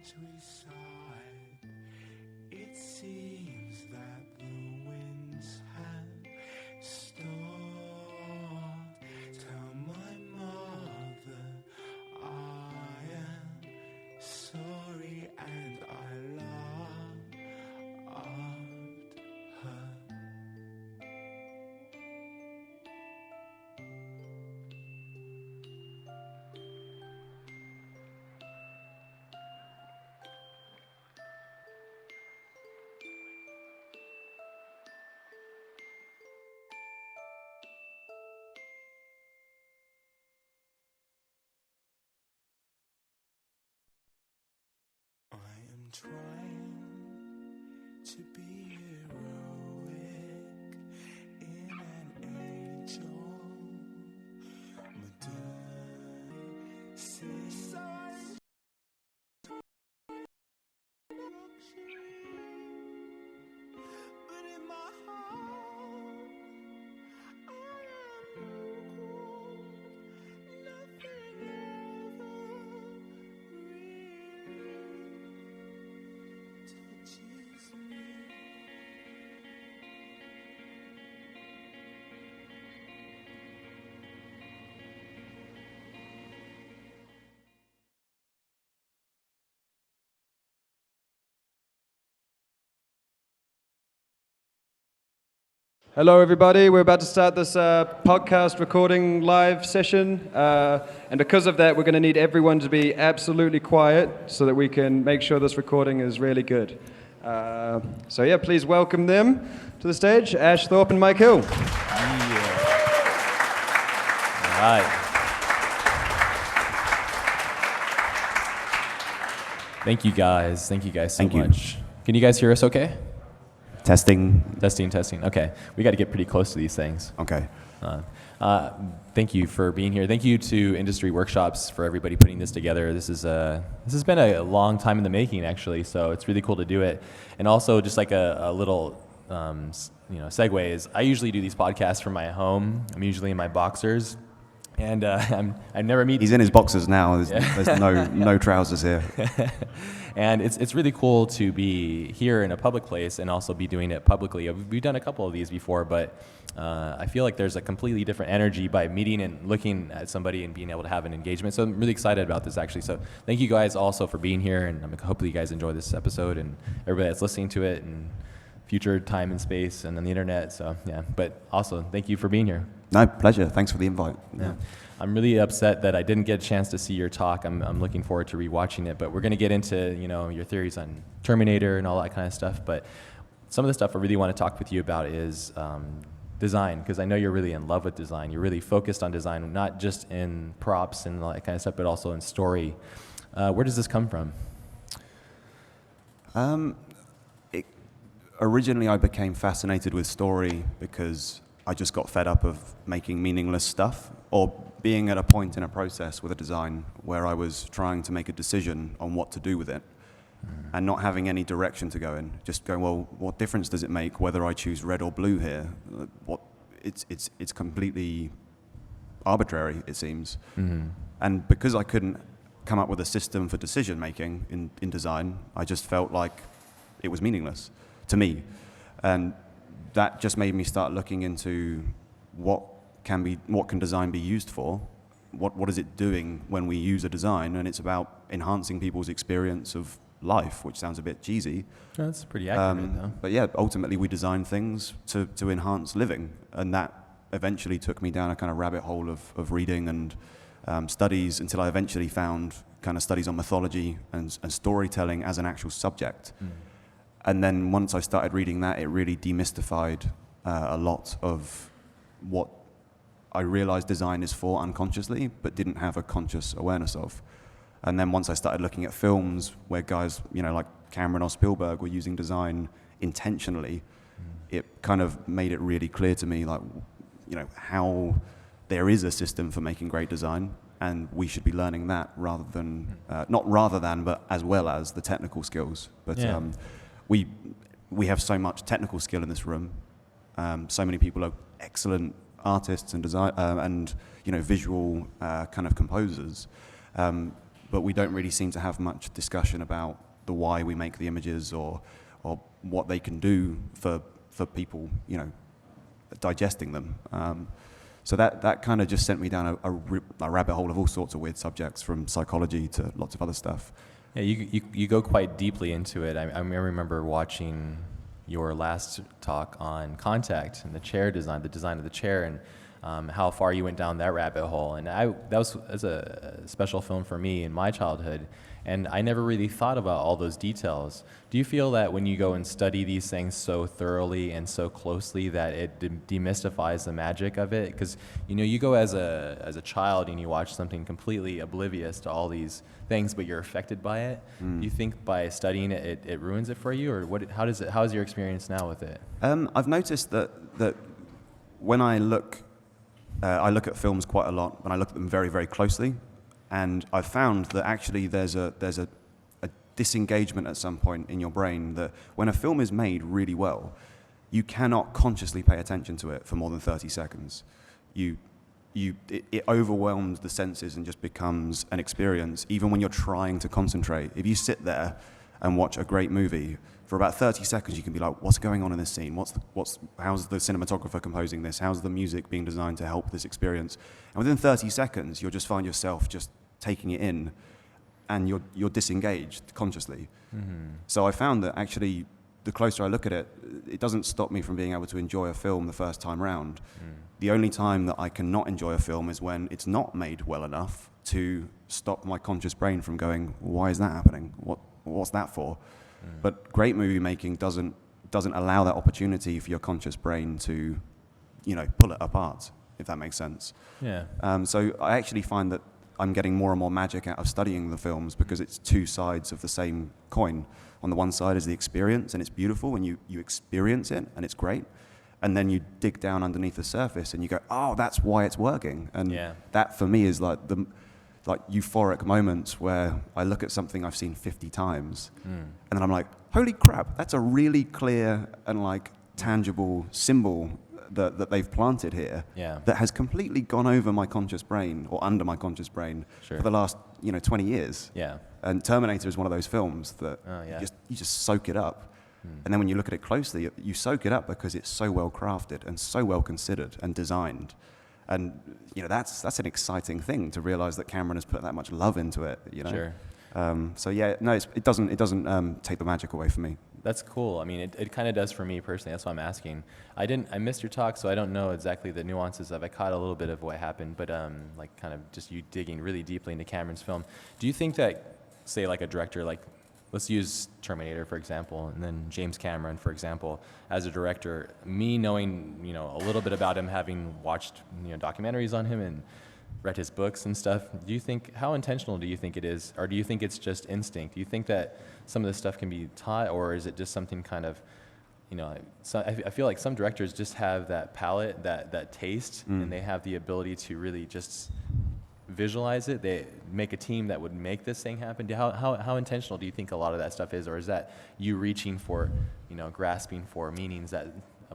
as we sighed. It seems that the winds have stopped. Tell my mother I am sorry and I loved her. I am trying to be heroic in an age of modernity. So but in my heart, I am lukewarm. Nothing ever really touches me. Hello, everybody. We're about to start this podcast recording live session. And because of that, we're going to need everyone to be absolutely quiet so that we can make sure this recording is really good. So yeah, please welcome them to the stage, Ash Thorp and Mike Hill. Yeah. All right. Thank you guys so much. Can you guys hear us okay? Testing. Testing. Okay. We got to get pretty close to these things. Okay. Thank you for being here. Thank you to Industry Workshops for everybody putting this together. This has been a long time in the making, actually, so it's really cool to do it. And also, just like a little segue is, I usually do these podcasts from my home. I'm usually in my boxers. And I never meet. He's in his boxers now. There's no trousers here. And it's really cool to be here in a public place and also be doing it publicly. We've done a couple of these before, but I feel like there's a completely different energy by meeting and looking at somebody and being able to have an engagement. So I'm really excited about this, actually. So thank you guys also for being here, and hopefully you guys enjoy this episode and everybody that's listening to it and future time and space and on the internet. So yeah, but also thank you for being here. No, pleasure. Thanks for the invite. Yeah. I'm really upset that I didn't get a chance to see your talk. I'm looking forward to rewatching it, but we're going to get into your theories on Terminator and all that kind of stuff. But some of the stuff I really want to talk with you about is design, because I know you're really in love with design. You're really focused on design, not just in props and all that kind of stuff, but also in story. Where does this come from? Originally, I became fascinated with story because I just got fed up of making meaningless stuff, or being at a point in a process with a design where I was trying to make a decision on what to do with it and not having any direction to go in. Just going, well, what difference does it make whether I choose red or blue here? It's completely arbitrary, it seems. Mm-hmm. And because I couldn't come up with a system for decision making in design, I just felt like it was meaningless to me. And that just made me start looking into what can design be used for? What is it doing when we use a design? And it's about enhancing people's experience of life, which sounds a bit cheesy. That's pretty accurate, though. But yeah, ultimately we design things to enhance living, and that eventually took me down a kind of rabbit hole of reading and studies until I eventually found kind of studies on mythology and storytelling as an actual subject. Mm. And then once I started reading that, it really demystified a lot of what I realized design is for unconsciously, but didn't have a conscious awareness of. And then once I started looking at films where guys, like Cameron or Spielberg were using design intentionally, it kind of made it really clear to me, how there is a system for making great design, and we should be learning that but as well as the technical skills. But yeah. We have so much technical skill in this room. So many people are excellent artists and design and visual kind of composers. but we don't really seem to have much discussion about the why we make the images or what they can do for people, you know, digesting them. So that kind of just sent me down a rabbit hole of all sorts of weird subjects, from psychology to lots of other stuff. Yeah, you go quite deeply into it. I remember watching your last talk on contact and the chair design, the design of the chair, and how far you went down that rabbit hole. And that was a special film for me in my childhood, and I never really thought about all those details. Do you feel that when you go and study these things so thoroughly and so closely that it demystifies the magic of it? Because you know, you go as a child and you watch something completely oblivious to all these things, but you're affected by it. Do you think by studying it, it ruins it for you, or how is your experience now with it? I've noticed that when I look at films quite a lot, and I look at them very, very closely, and I've found that actually there's a disengagement at some point in your brain, that when a film is made really well, you cannot consciously pay attention to it for more than 30 seconds. It overwhelms the senses and just becomes an experience, even when you're trying to concentrate. If you sit there and watch a great movie, for about 30 seconds you can be like, what's going on in this scene? How's the cinematographer composing this? How's the music being designed to help this experience? And within 30 seconds, you'll just find yourself just taking it in, and you're disengaged consciously. Mm-hmm. So I found that actually, the closer I look at it, it doesn't stop me from being able to enjoy a film the first time round. The only time that I cannot enjoy a film is when it's not made well enough to stop my conscious brain from going, why is that happening? What's that for? But great movie making doesn't allow that opportunity for your conscious brain to, you know, pull it apart, if that makes sense. Yeah. So I actually find that I'm getting more and more magic out of studying the films, because it's two sides of the same coin. On the one side is the experience, and it's beautiful, and you experience it, and it's great. And then you dig down underneath the surface, and you go, oh, that's why it's working. And that, for me, is like euphoric moments where I look at something I've seen 50 times, and then I'm like, holy crap, that's a really clear and like tangible symbol that they've planted here, that has completely gone over my conscious brain, or under my conscious brain, for the last 20 years. Yeah. And Terminator is one of those films that you just soak it up. And then when you look at it closely, you soak it up because it's so well crafted and so well considered and designed. And that's an exciting thing, to realize that Cameron has put that much love into it. Sure. So yeah, no, it doesn't take the magic away from me. That's cool. I mean, it kind of does for me personally. That's why I'm asking. I missed your talk, so I don't know exactly the nuances of it. I caught a little bit of what happened, but like kind of just you digging really deeply into Cameron's film. Do you think that, say, like a director, like let's use Terminator for example, and then James Cameron for example, as a director, me knowing a little bit about him, having watched documentaries on him and read his books and stuff, how intentional do you think it is, or do you think it's just instinct? Do you think that some of this stuff can be taught, or is it just something kind of, I feel like some directors just have that palate, that taste, and they have the ability to really just visualize it. They make a team that would make this thing happen. How intentional do you think a lot of that stuff is, or is that you reaching for, grasping for meanings that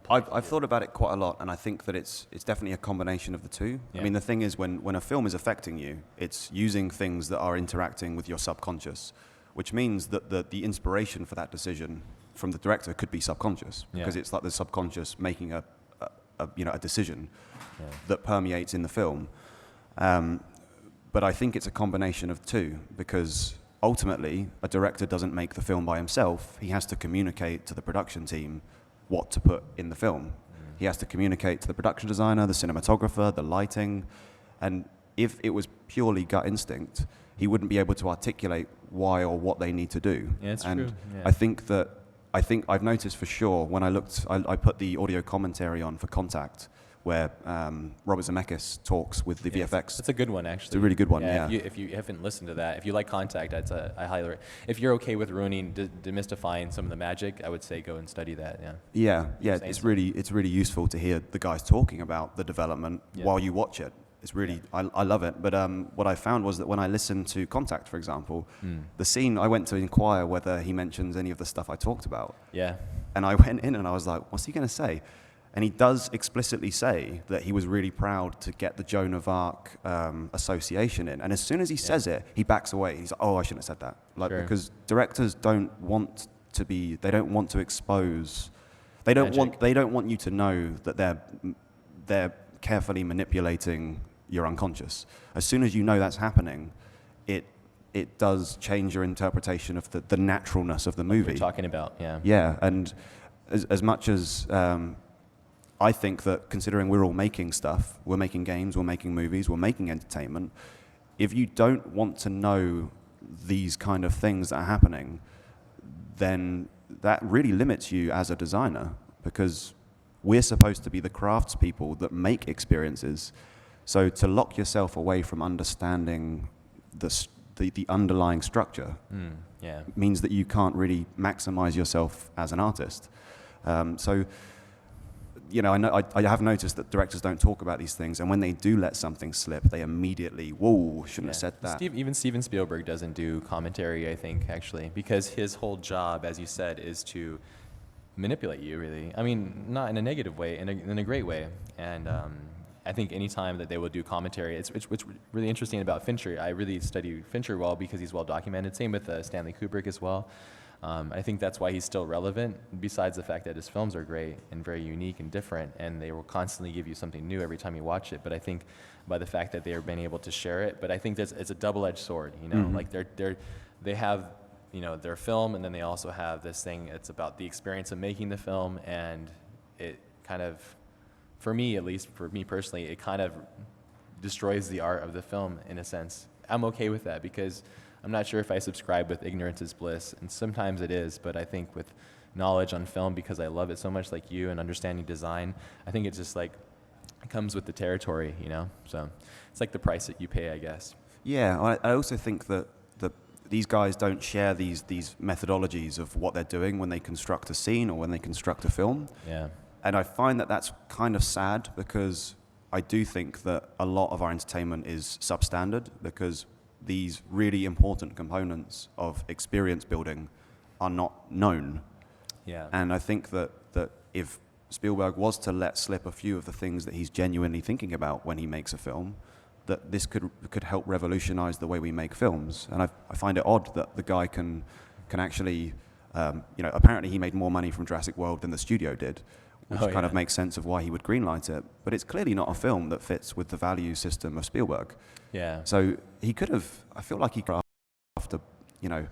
I've thought about it quite a lot, and I think that it's definitely a combination of the two. Yeah. I mean, the thing is, when a film is affecting you, it's using things that are interacting with your subconscious, which means that the inspiration for that decision from the director could be subconscious, because it's like the subconscious making a decision that permeates in the film. But I think it's a combination of two, because ultimately a director doesn't make the film by himself. He has to communicate to the production team what to put in the film. He has to communicate to the production designer, the cinematographer, the lighting, and if it was purely gut instinct, he wouldn't be able to articulate why or what they need to do. Yeah, it's and true. Yeah. I think I've noticed for sure when I put the audio commentary on for Contact, where Robert Zemeckis talks with the VFX. That's a good one, actually. It's a really good one, yeah. If you haven't listened to that, if you like Contact, I highly. If you're okay with ruining, demystifying some of the magic, I would say go and study that. Yeah. Yeah. It's really useful to hear the guys talking about the development while you watch it. It's really, I love it. But what I found was that when I listened to Contact, for example, the scene, I went to inquire whether he mentions any of the stuff I talked about. Yeah. And I went in and I was like, what's he going to say? And he does explicitly say that he was really proud to get the Joan of Arc association in. And as soon as he says it, he backs away. He's like, oh, I shouldn't have said that. Like, Sure. because directors don't want to expose, they don't want you to know that they're carefully manipulating your unconscious. As soon as you know that's happening, it does change your interpretation of the naturalness of the movie. You're talking about, yeah. Yeah, and as much as I think that considering we're all making stuff, we're making games, we're making movies, we're making entertainment, if you don't want to know these kind of things that are happening, then that really limits you as a designer, because we're supposed to be the craftspeople that make experiences. So to lock yourself away from understanding the underlying structure means that you can't really maximize yourself as an artist. So, you know, I have noticed that directors don't talk about these things, and when they do let something slip, they immediately, whoa, shouldn't have said that. Even Steven Spielberg doesn't do commentary, I think, actually, because his whole job, as you said, is to manipulate you, really. I mean, not in a negative way, in a great way. And I think any time that they will do commentary, it's really interesting about Fincher. I really study Fincher well because he's well documented. Same with Stanley Kubrick as well. I think that's why he's still relevant, besides the fact that his films are great and very unique and different, and they will constantly give you something new every time you watch it. But I think by the fact that they're being able to share it, but I think it's a double-edged sword, you know, like they have, you know, their film, and then they also have this thing, it's about the experience of making the film, and it kind of, for me at least, for me personally, it kind of destroys the art of the film in a sense. I'm okay with that because I'm not sure if I subscribe with ignorance is bliss, and sometimes it is, but I think with knowledge on film, because I love it so much like you and understanding design, I think it's just like, it comes with the territory, you know? So it's like the price that you pay, I guess. Yeah, I also think that these guys don't share these methodologies of what they're doing when they construct a scene or when they construct a film. Yeah. And I find that that's kind of sad, because I do think that a lot of our entertainment is substandard, because these really important components of experience building are not known. Yeah. And I think that if Spielberg was to let slip a few of the things that he's genuinely thinking about when he makes a film, that this could help revolutionize the way we make films. And I find it odd that the guy can actually, you know, apparently he made more money from Jurassic World than the studio did, which kind of makes sense of why he would greenlight it. But it's clearly not a film that fits with the value system of Spielberg. Yeah. So he could have, I feel like he could have, after, you know,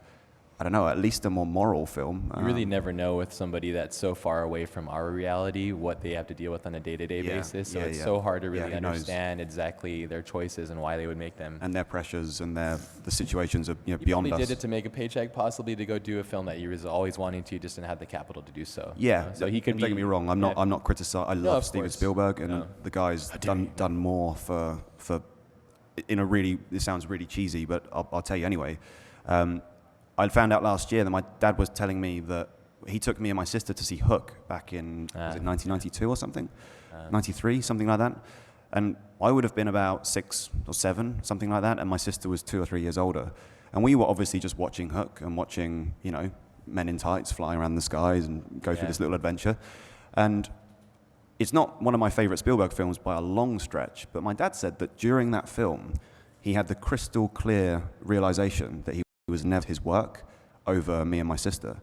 I don't know, at least a more moral film. You really never know with somebody that's so far away from our reality what they have to deal with on a day-to-day basis. So it's so hard to really understand exactly their choices and why they would make them. And their pressures and the situations are, you know, He beyond us. probably did it to make a paycheck, possibly to go do a film that he was always wanting to, just didn't have the capital to do so. Yeah. You know? So he could don't get me wrong. I'm not criticizing. I love Steven course. Spielberg, and the guy's done more for. In a really, this sounds really cheesy, but I'll tell you anyway. I found out last year that my dad was telling me that he took me and my sister to see Hook back in, was it 1992 or something? 93, something like that. And I would have been about 6 or 7, something like that, and my sister was 2 or 3 years older. And we were obviously just watching Hook and watching, you know, men in tights flying around the skies and go through this little adventure. And it's not one of my favorite Spielberg films by a long stretch, but my dad said that during that film, he had the crystal clear realization that he was never his work over me and my sister,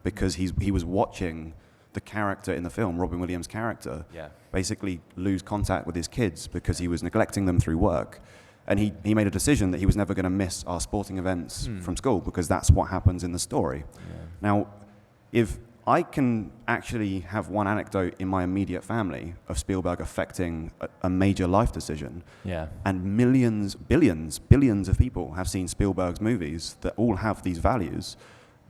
because he was watching the character in the film, Robin Williams' character, basically lose contact with his kids because he was neglecting them through work. And he made a decision that he was never going to miss our sporting events from school, because that's what happens in the story. Now, if I can actually have one anecdote in my immediate family of Spielberg affecting a major life decision, and millions, billions of people have seen Spielberg's movies that all have these values,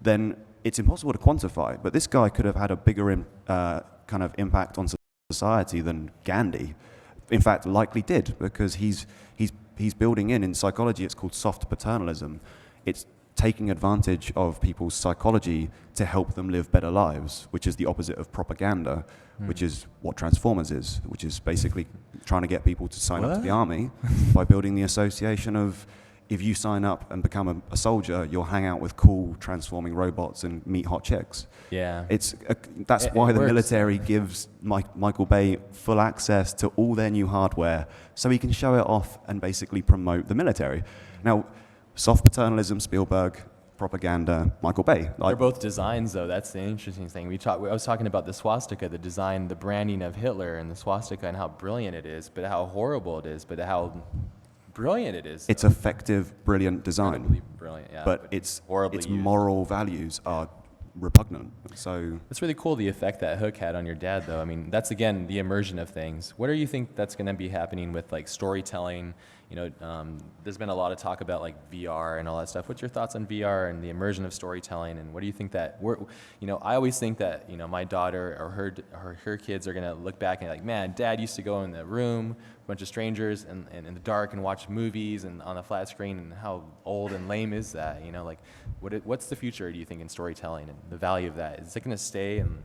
then it's impossible to quantify. But this guy could have had a bigger kind of impact on society than Gandhi. In fact, likely did, because he's building in psychology, it's called soft paternalism. It's taking advantage of people's psychology to help them live better lives, which is the opposite of propaganda, which is what Transformers is, which is basically trying to get people to sign up to the army by building the association of if you sign up and become a soldier, you'll hang out with cool transforming robots and meet hot chicks. Yeah. That's why the works. military gives Michael Bay full access to all their new hardware, so he can show it off and basically promote the military. Now, soft paternalism, Spielberg, propaganda, Michael Bay. They're both designs, though. That's the interesting thing. I was talking about the swastika, the design, the branding of Hitler and the swastika, and how brilliant it is, but how horrible it is, but how brilliant it is. It's effective, brilliant design. Incredibly brilliant, yeah. But its horribly used. moral values are repugnant. So it's really cool, the effect that Hook had on your dad, though. I mean, that's again the immersion of things. What do you think that's going to be happening with like storytelling? You know, there's been a lot of talk about like VR and all that stuff. What's your thoughts on VR and the immersion of storytelling? And what do you think that I always think that my daughter or her kids are going to look back and like, man, Dad used to go in the room, a bunch of strangers, and in the dark and watch movies and on a flat screen. And how old and lame is that? Like, what's the future? Do you think in storytelling and the value of that? Is it going to stay? And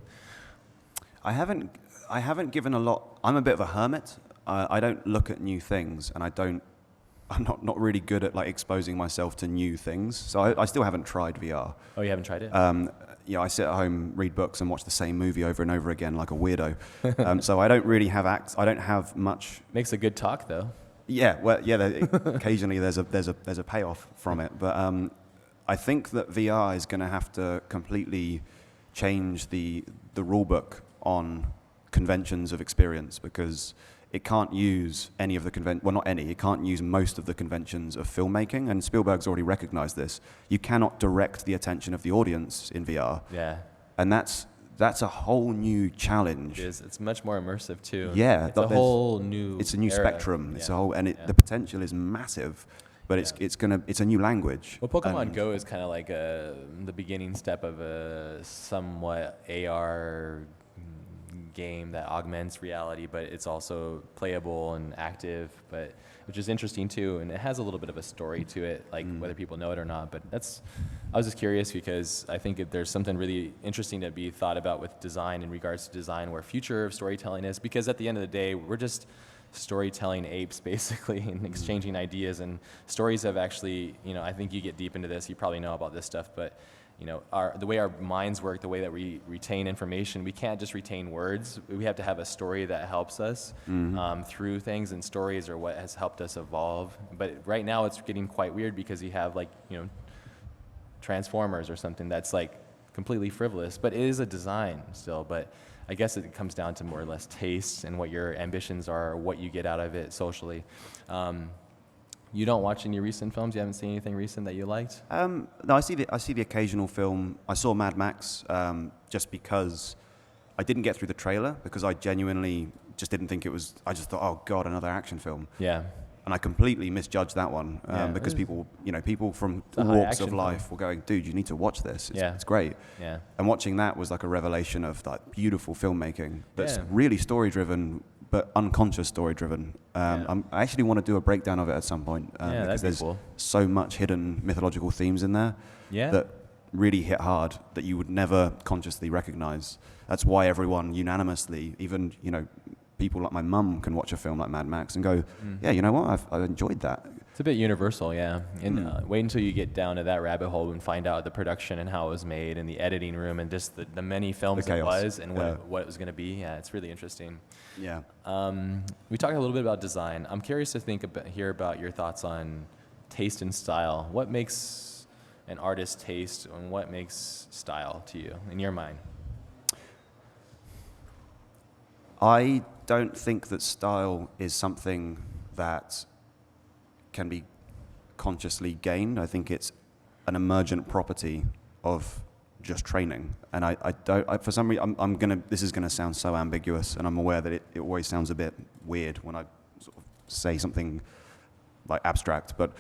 I haven't given a lot. I'm a bit of a hermit. I don't look at new things, and I'm not really good at like exposing myself to new things. So I still haven't tried VR. Oh, you haven't tried it? I sit at home, read books, and watch the same movie over and over again like a weirdo. So I don't really have I don't have much. Makes a good talk, though. Yeah, well, yeah. Occasionally, there's a payoff from it, but I think that VR is going to have to completely change the rule book on conventions of experience, because it can't use any of the it can't use most of the conventions of filmmaking, and Spielberg's already recognized this. You cannot direct the attention of the audience in VR. Yeah. And that's a whole new challenge. It is. It's much more immersive too. Yeah. It's a whole new It's a new era. spectrum. It's Yeah. a whole, and the potential is massive, but it's a new language. Well, Pokemon Go is kind of like the beginning step of a somewhat AR game that augments reality, but it's also playable and active, which is interesting too, and it has a little bit of a story to it, like whether people know it or not. But I was just curious because I think there's something really interesting to be thought about with design in regards to design, where future of storytelling is, because at the end of the day, we're just storytelling apes basically and exchanging ideas, and stories have actually, I think you get deep into this, you probably know about this stuff, but the way our minds work, the way that we retain information, we can't just retain words. We have to have a story that helps us through things, and stories are what has helped us evolve. But right now it's getting quite weird because you have Transformers or something that's like completely frivolous, but it is a design still. But I guess it comes down to more or less taste and what your ambitions are, or what you get out of it socially. You don't watch any recent films? You haven't seen anything recent that you liked? No, I see the occasional film. I saw Mad Max just because I didn't get through the trailer, because I genuinely just didn't think it was. I just thought, oh god, another action film. Yeah. And I completely misjudged that one because people from all walks of life were going, dude, you need to watch this. It's great. Yeah. And watching that was like a revelation of that beautiful filmmaking that's really story driven, but unconscious story driven. I actually want to do a breakdown of it at some point, because there's so much hidden mythological themes in there that really hit hard that you would never consciously recognize. That's why everyone unanimously, even people like my mum, can watch a film like Mad Max and go, yeah, you know what, I enjoyed that. It's a bit universal, yeah. And wait until you get down to that rabbit hole and find out the production and how it was made, and the editing room, and just the many films it was, and what it was going to be. Yeah, it's really interesting. Yeah. We talked a little bit about design. I'm curious to hear about your thoughts on taste and style. What makes an artist taste, and what makes style to you, in your mind? I don't think that style is something that can be consciously gained. I think it's an emergent property of just training. And for some reason, this is gonna sound so ambiguous, and I'm aware that it always sounds a bit weird when I sort of say something like abstract, but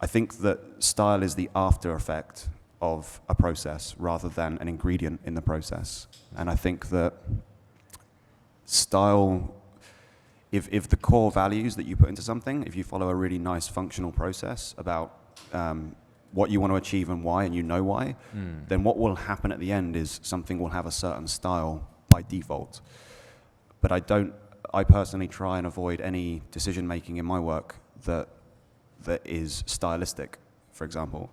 I think that style is the after effect of a process rather than an ingredient in the process. And I think that style, if the core values that you put into something, if you follow a really nice functional process about what you want to achieve and why, and you know why, then what will happen at the end is something will have a certain style by default. But I personally try and avoid any decision making in my work that that is stylistic, for example.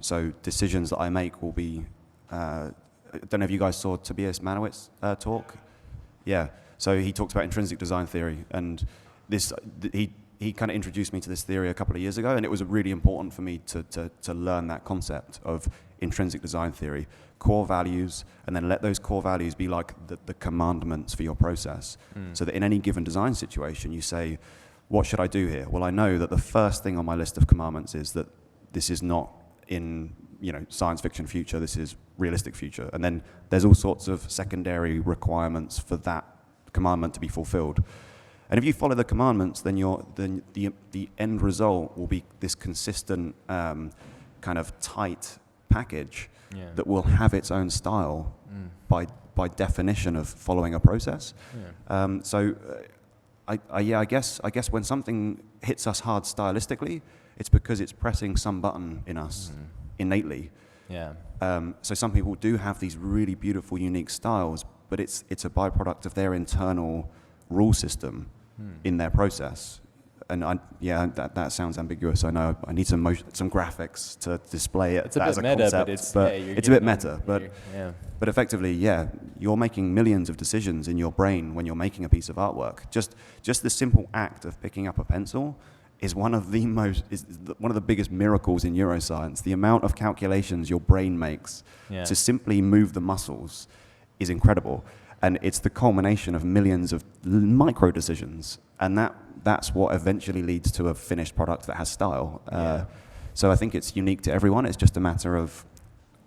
So decisions that I make will be, I don't know if you guys saw Tobias Manowitz's talk. Yeah, so he talked about intrinsic design theory, and he kind of introduced me to this theory a couple of years ago, and it was really important for me to learn that concept of intrinsic design theory, core values, and then let those core values be like the commandments for your process. So that in any given design situation, you say, what should I do here? Well, I know that the first thing on my list of commandments is that this is not in science fiction future, this is realistic future. And then there's all sorts of secondary requirements for that commandment to be fulfilled. And if you follow the commandments, then the end result will be this consistent kind of tight package that will have its own style by definition of following a process. I guess when something hits us hard stylistically, it's because it's pressing some button in us innately. Yeah. So some people do have these really beautiful, unique styles, but it's a byproduct of their internal rule system in their process. And that sounds ambiguous. I know I need some graphics to display it It's a as bit a meta, concept, but it's a bit meta. But effectively, you're making millions of decisions in your brain when you're making a piece of artwork. Just the simple act of picking up a pencil is one of the biggest miracles in neuroscience. The amount of calculations your brain makes to simply move the muscles is incredible. And it's the culmination of millions of micro decisions. And that's what eventually leads to a finished product that has style. So I think it's unique to everyone. It's just a matter of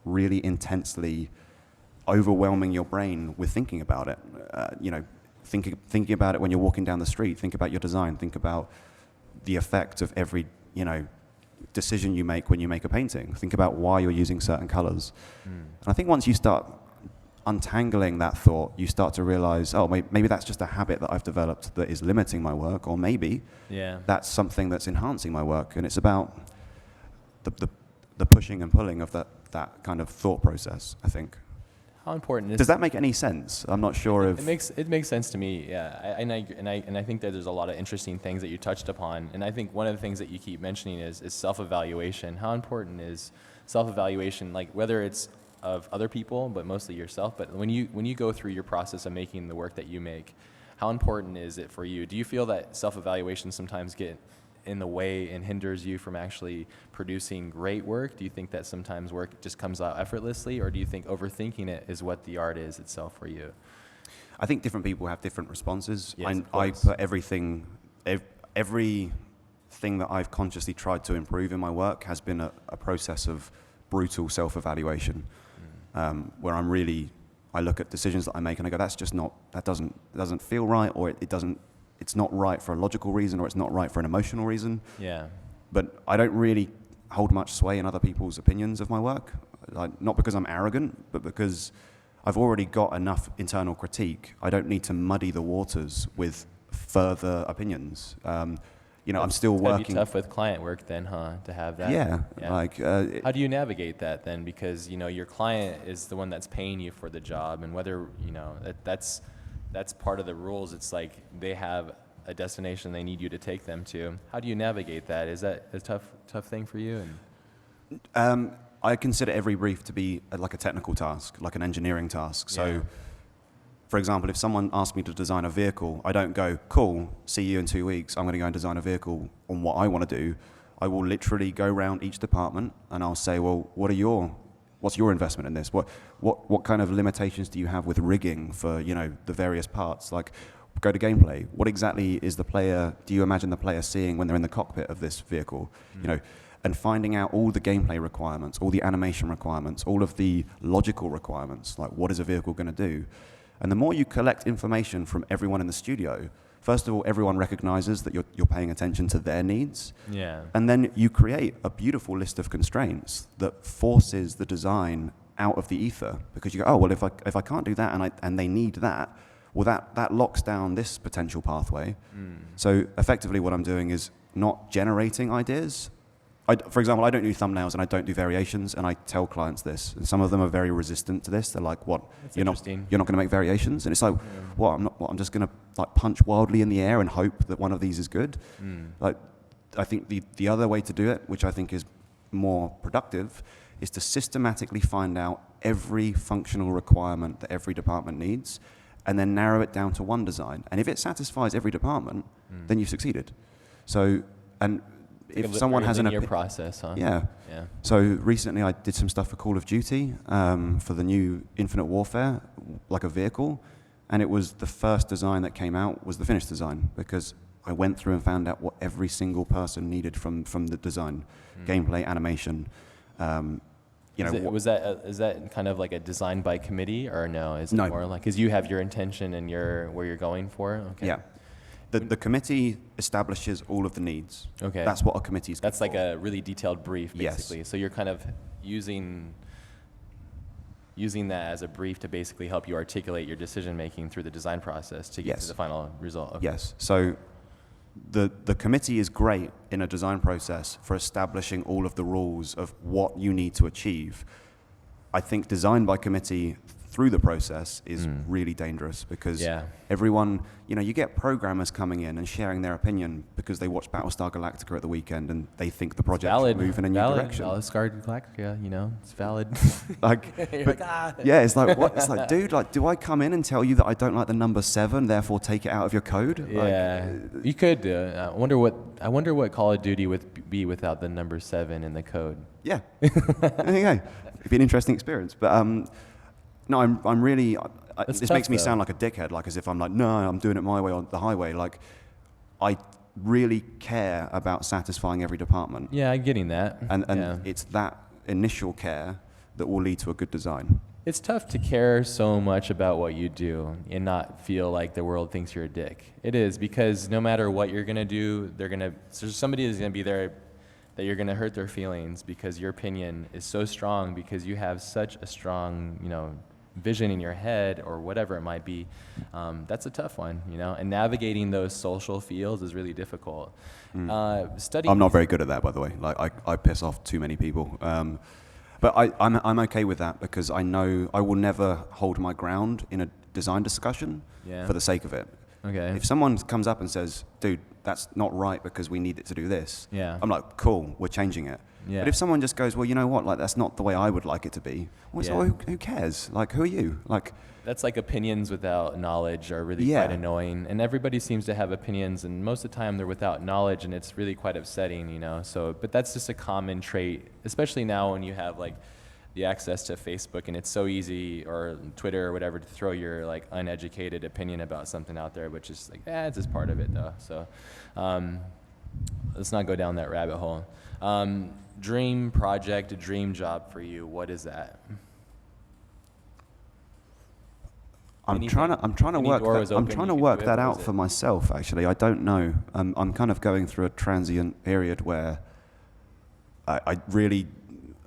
really intensely overwhelming your brain with thinking about it. Thinking about it when you're walking down the street. Think about your design. Think about the effect of every, decision you make when you make a painting. Think about why you're using certain colors. And I think once you start untangling that thought, you start to realize, maybe that's just a habit that I've developed that is limiting my work, or maybe that's something that's enhancing my work. And it's about the pushing and pulling of that kind of thought process, I think. How important is Does that make any sense? I'm not sure if it makes sense to me. Yeah, I think that there's a lot of interesting things that you touched upon, and I think one of the things that you keep mentioning is self-evaluation. How important is self-evaluation? Like whether it's of other people, but mostly yourself. But when you go through your process of making the work that you make, how important is it for you? Do you feel that self-evaluation sometimes get in the way and hinders you from actually producing great work? Do you think that sometimes work just comes out effortlessly, or do you think overthinking it is what the art is itself for you? I think different people have different responses. Yes, I put everything that I've consciously tried to improve in my work has been a process of brutal self-evaluation, where I look at decisions that I make and I go, that doesn't feel right, or it's not right for a logical reason, or it's not right for an emotional reason. Yeah. But I don't really hold much sway in other people's opinions of my work, not because I'm arrogant, but because I've already got enough internal critique. I don't need to muddy the waters with further opinions. I'm still working. It'd be tough with client work then, huh? To have that. Yeah. How do you navigate that then? Because your client is the one that's paying you for the job, and whether that's part of the rules. It's like they have a destination they need you to take them to. How do you navigate that? Is that a tough thing for you? I consider every brief to be like a technical task, like an engineering task. So, for example, if someone asks me to design a vehicle, I don't go, cool, see you in 2 weeks, I'm going to go and design a vehicle on what I want to do. I will literally go around each department and I'll say, well, what's your investment in this? What kind of limitations do you have with rigging for, the various parts? Like, go to gameplay. What exactly do you imagine the player seeing when they're in the cockpit of this vehicle? And finding out all the gameplay requirements, all the animation requirements, all of the logical requirements, like what is a vehicle going to do? And the more you collect information from everyone in the studio, first of all, everyone recognizes that you're paying attention to their needs. Yeah. And then you create a beautiful list of constraints that forces the design out of the ether, because you go, if I can't do that and they need that, well, that locks down this potential pathway. So effectively what I'm doing is not generating ideas. For example, I don't do thumbnails and I don't do variations, and I tell clients this, and some of them are very resistant to this. They're like, "What? You're not going to make variations?" And it's like, "What? I'm just going to punch wildly in the air and hope that one of these is good." Like, I think the other way to do it, which I think is more productive, is to systematically find out every functional requirement that every department needs, and then narrow it down to one design. And if it satisfies every department, then you've succeeded. So, and if someone has an linear process, huh? Yeah. So recently I did some stuff for Call of Duty, for the new Infinite Warfare, like a vehicle, and it was the first design that came out was the finished design, because I went through and found out what every single person needed from the design, gameplay, animation. Is that kind of like a design by committee, or no? Is it more like, because you have your intention and where you're going for? Okay. Yeah. The committee establishes all of the needs. Okay. That's what a committee is. That's like a really detailed brief, basically. Yes. So you're kind of using that as a brief to basically help you articulate your decision making through the design process to get to the final result. Okay. Yes. So the committee is great in a design process for establishing all of the rules of what you need to achieve. I think design by committee through the process is really dangerous, because everyone, you get programmers coming in and sharing their opinion because they watched Battlestar Galactica at the weekend and they think the project should move in a new direction. Battlestar Galactica, it's valid. It's like, what? It's like, dude, like, do I come in and tell you that I don't like the number 7, therefore take it out of your code? Yeah, you could. I wonder what Call of Duty would be without the number 7 in the code. Yeah, there you go. It'd be an interesting experience, but. No, I'm really. This makes me sound like a dickhead, like as if I'm like, no, I'm doing it my way on the highway. Like, I really care about satisfying every department. Yeah, I'm getting that. And it's that initial care that will lead to a good design. It's tough to care so much about what you do and not feel like the world thinks you're a dick. It is, because no matter what you're gonna do, there's somebody is gonna be there that you're gonna hurt their feelings because your opinion is so strong, because you have such a strong, vision in your head or whatever it might be. That's a tough one, and navigating those social fields is really difficult. I'm not very good at that, by the way. Like, I piss off too many people. But I'm okay with that, because I know I will never hold my ground in a design discussion for the sake of it. Okay. If someone comes up and says, dude, that's not right because we need it to do this, I'm like, cool, we're changing it. Yeah. But if someone just goes, well, you know what, like, that's not the way I would like it to be, well, so who cares? Like, who are you? Like, that's like opinions without knowledge are really quite annoying, and everybody seems to have opinions, and most of the time they're without knowledge, and it's really quite upsetting, So, but that's just a common trait, especially now when you have like the access to Facebook, and it's so easy, or Twitter or whatever, to throw your like uneducated opinion about something out there, which is like, it's just part of it though. So let's not go down that rabbit hole. Dream project, dream job for you, what is that? I'm trying to work that out for myself, actually. I don't know. I'm kind of going through a transient period where I really,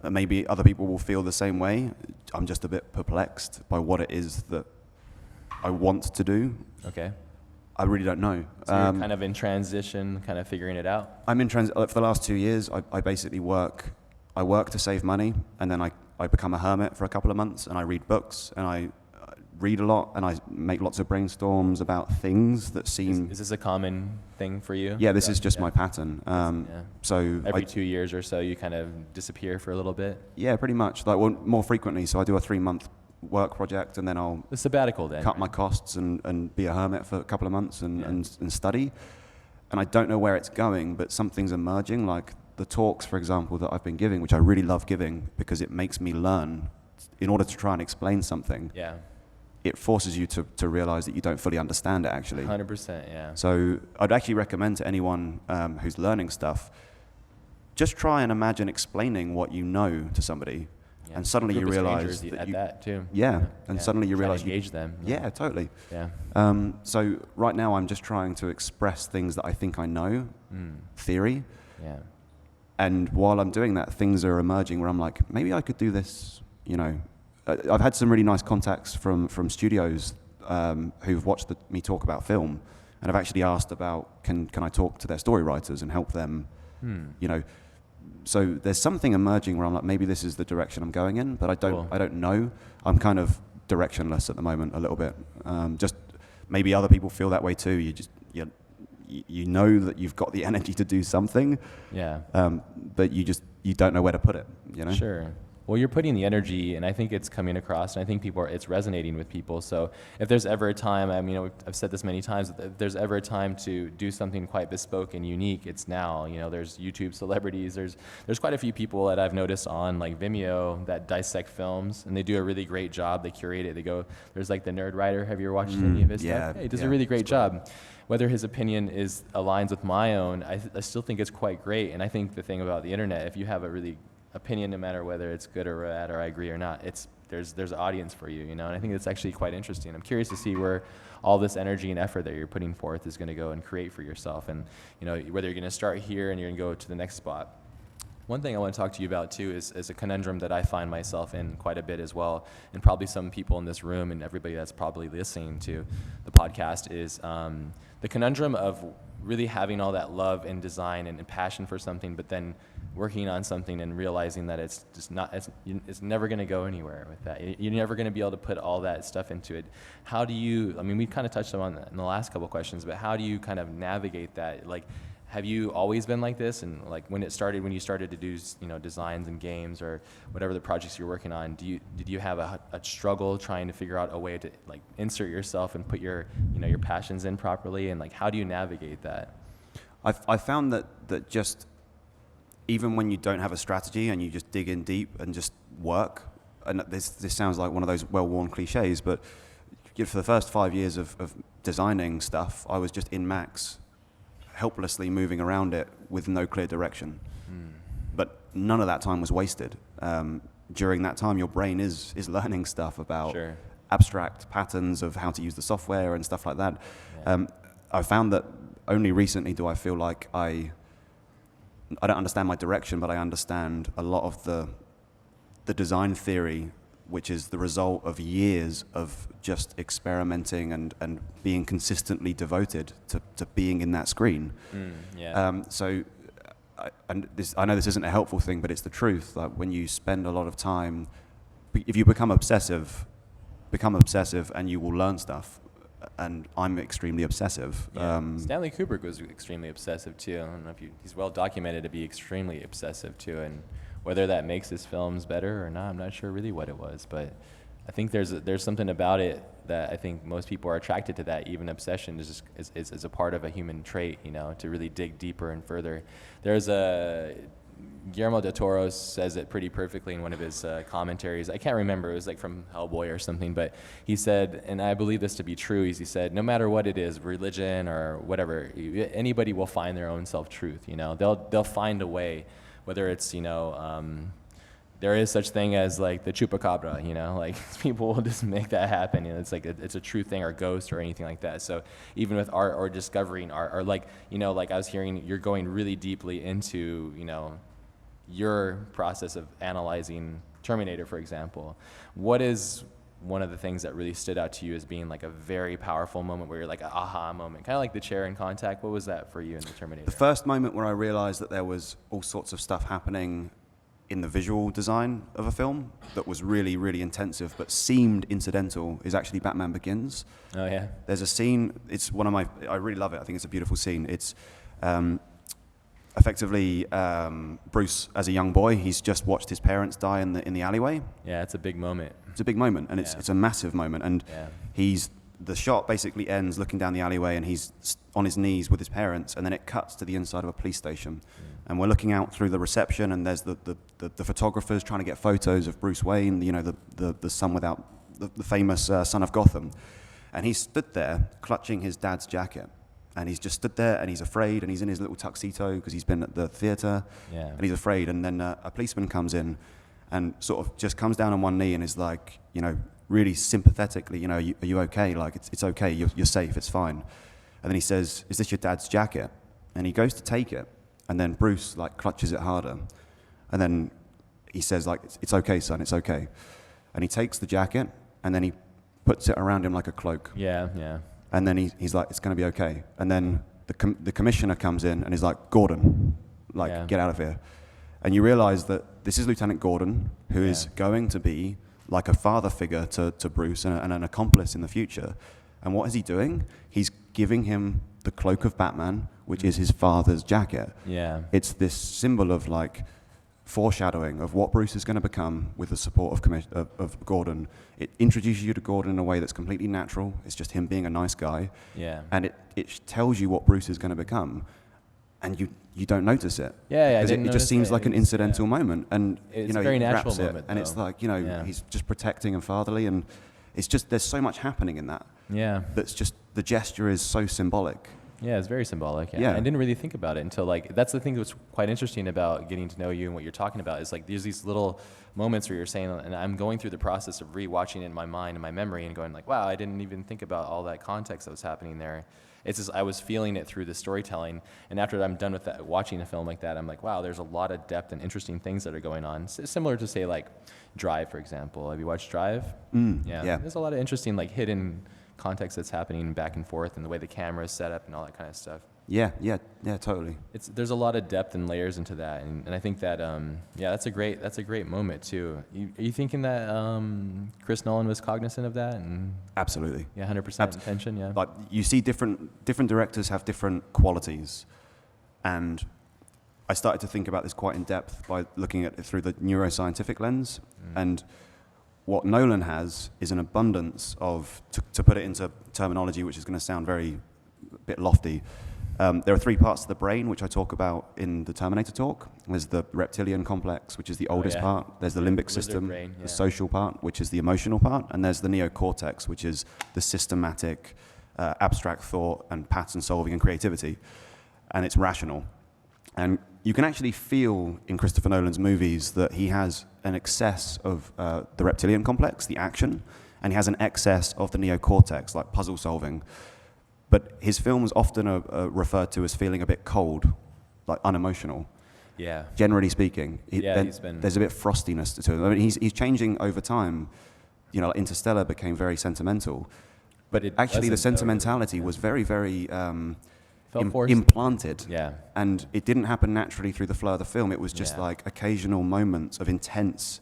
maybe other people will feel the same way. I'm just a bit perplexed by what it is that I want to do. Okay. I really don't know. So you're kind of in transition, kind of figuring it out? I'm in transition. For the last 2 years, I basically work to save money, and then I become a hermit for a couple of months, and I read books, and I read a lot, and I make lots of brainstorms about things that seem... Is this a common thing for you? Yeah, this is just my pattern. So every 2 years or so, you kind of disappear for a little bit? Yeah, pretty much. Like, well, more frequently. So I do a 3-month work project, and then I'll... A sabbatical then. Cut my costs and be a hermit for a couple of months and study. And I don't know where it's going, but something's emerging, like the talks, for example, that I've been giving, which I really love giving because it makes me learn in order to try and explain something. Yeah. It forces you to realize that you don't fully understand it, actually. 100%, yeah. So I'd actually recommend to anyone who's learning stuff, just try and imagine explaining what you know to somebody, and suddenly you realize that too. Suddenly you realize engage them. Yeah, totally. Yeah. So right now I'm just trying to express things that I think I know, theory. Yeah. And while I'm doing that, things are emerging where I'm like, maybe I could do this, I've had some really nice contacts from studios who've watched me talk about film, and I've actually asked about can I talk to their story writers and help them, So there's something emerging where I'm like, maybe this is the direction I'm going in, but I don't know. I'm kind of directionless at the moment a little bit. Just maybe other people feel that way too. you know that you've got the energy to do something, Yeah. but you don't know where to put it, you know? Sure. Well, you're putting the energy, and I think it's coming across, and I think it's resonating with people. So if there's ever a time, I mean, I've said this many times, if there's ever a time to do something quite bespoke and unique, it's now. You know, there's YouTube celebrities, there's quite a few people that I've noticed on like Vimeo that dissect films, and they do a really great job. They curate it. They go, there's like the Nerd Writer. Have you ever watched any of his stuff? He does a really great job. Whether his opinion aligns with my own, I still think it's quite great. And I think the thing about the internet, if you have a really opinion, no matter whether it's good or bad or I agree or not, there's audience for you, you know, and I think it's actually quite interesting. I'm curious to see where all this energy and effort that you're putting forth is going to go and create for yourself, and you know, whether you're going to start here and you're going to go to the next spot. One thing I want to talk to you about too is a conundrum that I find myself in quite a bit as well, and probably some people in this room and everybody that's probably listening to the podcast is the conundrum of really having all that love and design and passion for something, but then working on something and realizing that it's just not, it's never going to go anywhere with that. You're never going to be able to put all that stuff into it. How do you, I mean, we kind of touched on that in the last couple of questions, but how do you kind of navigate that? Like, have you always been like this? And like when you started to do, you know, designs and games or whatever the projects you're working on, did you have a struggle trying to figure out a way to like insert yourself and put your, you know, your passions in properly? And like, how do you navigate that? I found that just even when you don't have a strategy and you just dig in deep and just work, and this sounds like one of those well-worn cliches, but for the first 5 years of designing stuff, I was just in Max, helplessly moving around it with no clear direction. But none of that time was wasted. During that time, your brain is learning stuff about abstract patterns of how to use the software and stuff like that. Yeah. I found that only recently do I feel like I don't understand my direction, but I understand a lot of the design theory, which is the result of years of just experimenting and being consistently devoted to being in that screen. I know this isn't a helpful thing, but it's the truth. Like when you spend a lot of time, if you become obsessive and you will learn stuff. And I'm extremely obsessive. Yeah. Stanley Kubrick was extremely obsessive too. I don't know if he's well documented to be extremely obsessive too, and whether that makes his films better or not, I'm not sure really what it was, but I think there's something about it that I think most people are attracted to. That even obsession is a part of a human trait, you know, to really dig deeper and further. There's Guillermo del Toro says it pretty perfectly in one of his commentaries. I can't remember, it was like from Hellboy or something, but he said, and I believe this to be true, he said, no matter what it is, religion or whatever, anybody will find their own self-truth, you know. They'll find a way, whether it's, you know, there is such thing as like the chupacabra, you know, like people will just make that happen. You know, it's like it's a true thing, or ghost or anything like that. So even with art or discovering art, or like, you know, like I was hearing you're going really deeply into, you know, your process of analyzing Terminator, for example. What is one of the things that really stood out to you as being like a very powerful moment where you're like an aha moment, kind of like the chair in Contact? What was that for you in the Terminator? The first moment where I realized that there was all sorts of stuff happening in the visual design of a film that was really, really intensive but seemed incidental is actually Batman Begins. Oh, yeah. There's a scene, it's one of my, I really love it, I think it's a beautiful scene. It's effectively Bruce as a young boy, he's just watched his parents die in the alleyway. Yeah, it's a big moment. It's a big moment, and it's a massive moment, and the shot basically ends looking down the alleyway, and he's on his knees with his parents, and then it cuts to the inside of a police station. And we're looking out through the reception, and there's the photographers trying to get photos of Bruce Wayne, you know, the son without, the famous son of Gotham. And he stood there clutching his dad's jacket. And he's just stood there, and he's afraid, and he's in his little tuxedo because he's been at the theater, and he's afraid. And then a policeman comes in and sort of just comes down on one knee and is like, you know, really sympathetically, you know, are you okay? Like, it's okay, you're safe, it's fine. And then he says, is this your dad's jacket? And he goes to take it, and then Bruce, like, clutches it harder. And then he says, like, it's okay, son, it's okay. And he takes the jacket, and then he puts it around him like a cloak. Yeah, yeah. And then he's like, it's going to be okay. And then the commissioner comes in and is like, Gordon, like, get out of here. And you realize that this is Lieutenant Gordon, who is going to be like a father figure to Bruce and an accomplice in the future. And what is he doing? He's giving him the cloak of Batman, which is his father's jacket. Yeah. It's this symbol of like foreshadowing of what Bruce is going to become with the support of Gordon. It introduces you to Gordon in a way that's completely natural. It's just him being a nice guy. Yeah. And it tells you what Bruce is going to become, and you don't notice it. Yeah, I Because didn't it just notice seems it. like an It's- incidental moment, and It's you know a very he natural wraps it, moment, and it's though. like, you know, Yeah. he's just protecting and fatherly, and it's just there's so much happening in that. Yeah. That's just the gesture is so symbolic. Yeah, it's very symbolic. Yeah. Yeah. I didn't really think about it until like that's the thing that's quite interesting about getting to know you and what you're talking about is like there's these little moments where you're saying, and I'm going through the process of rewatching it in my mind and my memory and going like, wow, I didn't even think about all that context that was happening there. It's just I was feeling it through the storytelling, and after I'm done with that, watching a film like that, I'm like, wow, there's a lot of depth and interesting things that are going on. Similar to say like Drive, for example. Have you watched Drive? Yeah. There's a lot of interesting like hidden context that's happening back and forth, and the way the camera is set up and all that kind of stuff. Yeah, totally. There's a lot of depth and layers into that, and I think that that's a great moment too. Are you thinking that Chris Nolan was cognizant of that and Absolutely. 100% intention? Yeah. Like you see different directors have different qualities, and I started to think about this quite in depth by looking at it through the neuroscientific lens. And what Nolan has is an abundance of, to put it into terminology which is going to sound very bit lofty, there are three parts to the brain, which I talk about in the Terminator talk. There's the reptilian complex, which is the oldest yeah. part. There's the limbic Lizard system, brain, yeah. the social part, which is the emotional part. And there's the neocortex, which is the systematic, abstract thought and pattern solving and creativity. And it's rational. And you can actually feel in Christopher Nolan's movies that he has an excess of the reptilian complex, the action, and he has an excess of the neocortex, like puzzle solving. But his films often are referred to as feeling a bit cold, like unemotional. Yeah. Generally speaking, there's a bit frostiness to him. I mean, he's changing over time. You know, like Interstellar became very sentimental, but actually the sentimentality was very, very implanted. Yeah. And it didn't happen naturally through the flow of the film. It was just Yeah. like occasional moments of intense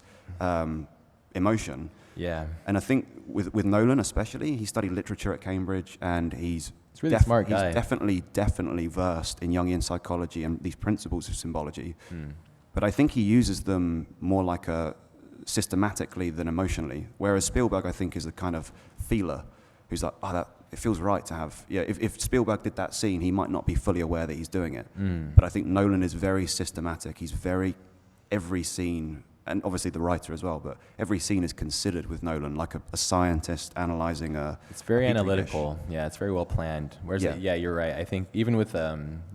emotion. Yeah. And I think with Nolan especially, he studied literature at Cambridge, and he's a really smart guy. He's definitely versed in Jungian psychology and these principles of symbology. But I think he uses them more like systematically than emotionally. Whereas Spielberg, I think, is the kind of feeler who's like, it feels right to have. Yeah, if Spielberg did that scene, he might not be fully aware that he's doing it. But I think Nolan is very systematic. He's every scene. And obviously the writer as well, but every scene is considered with Nolan like a scientist analyzing It's very a petri analytical. dish. Yeah, it's very well planned. Whereas, Yeah. you're right. I think even with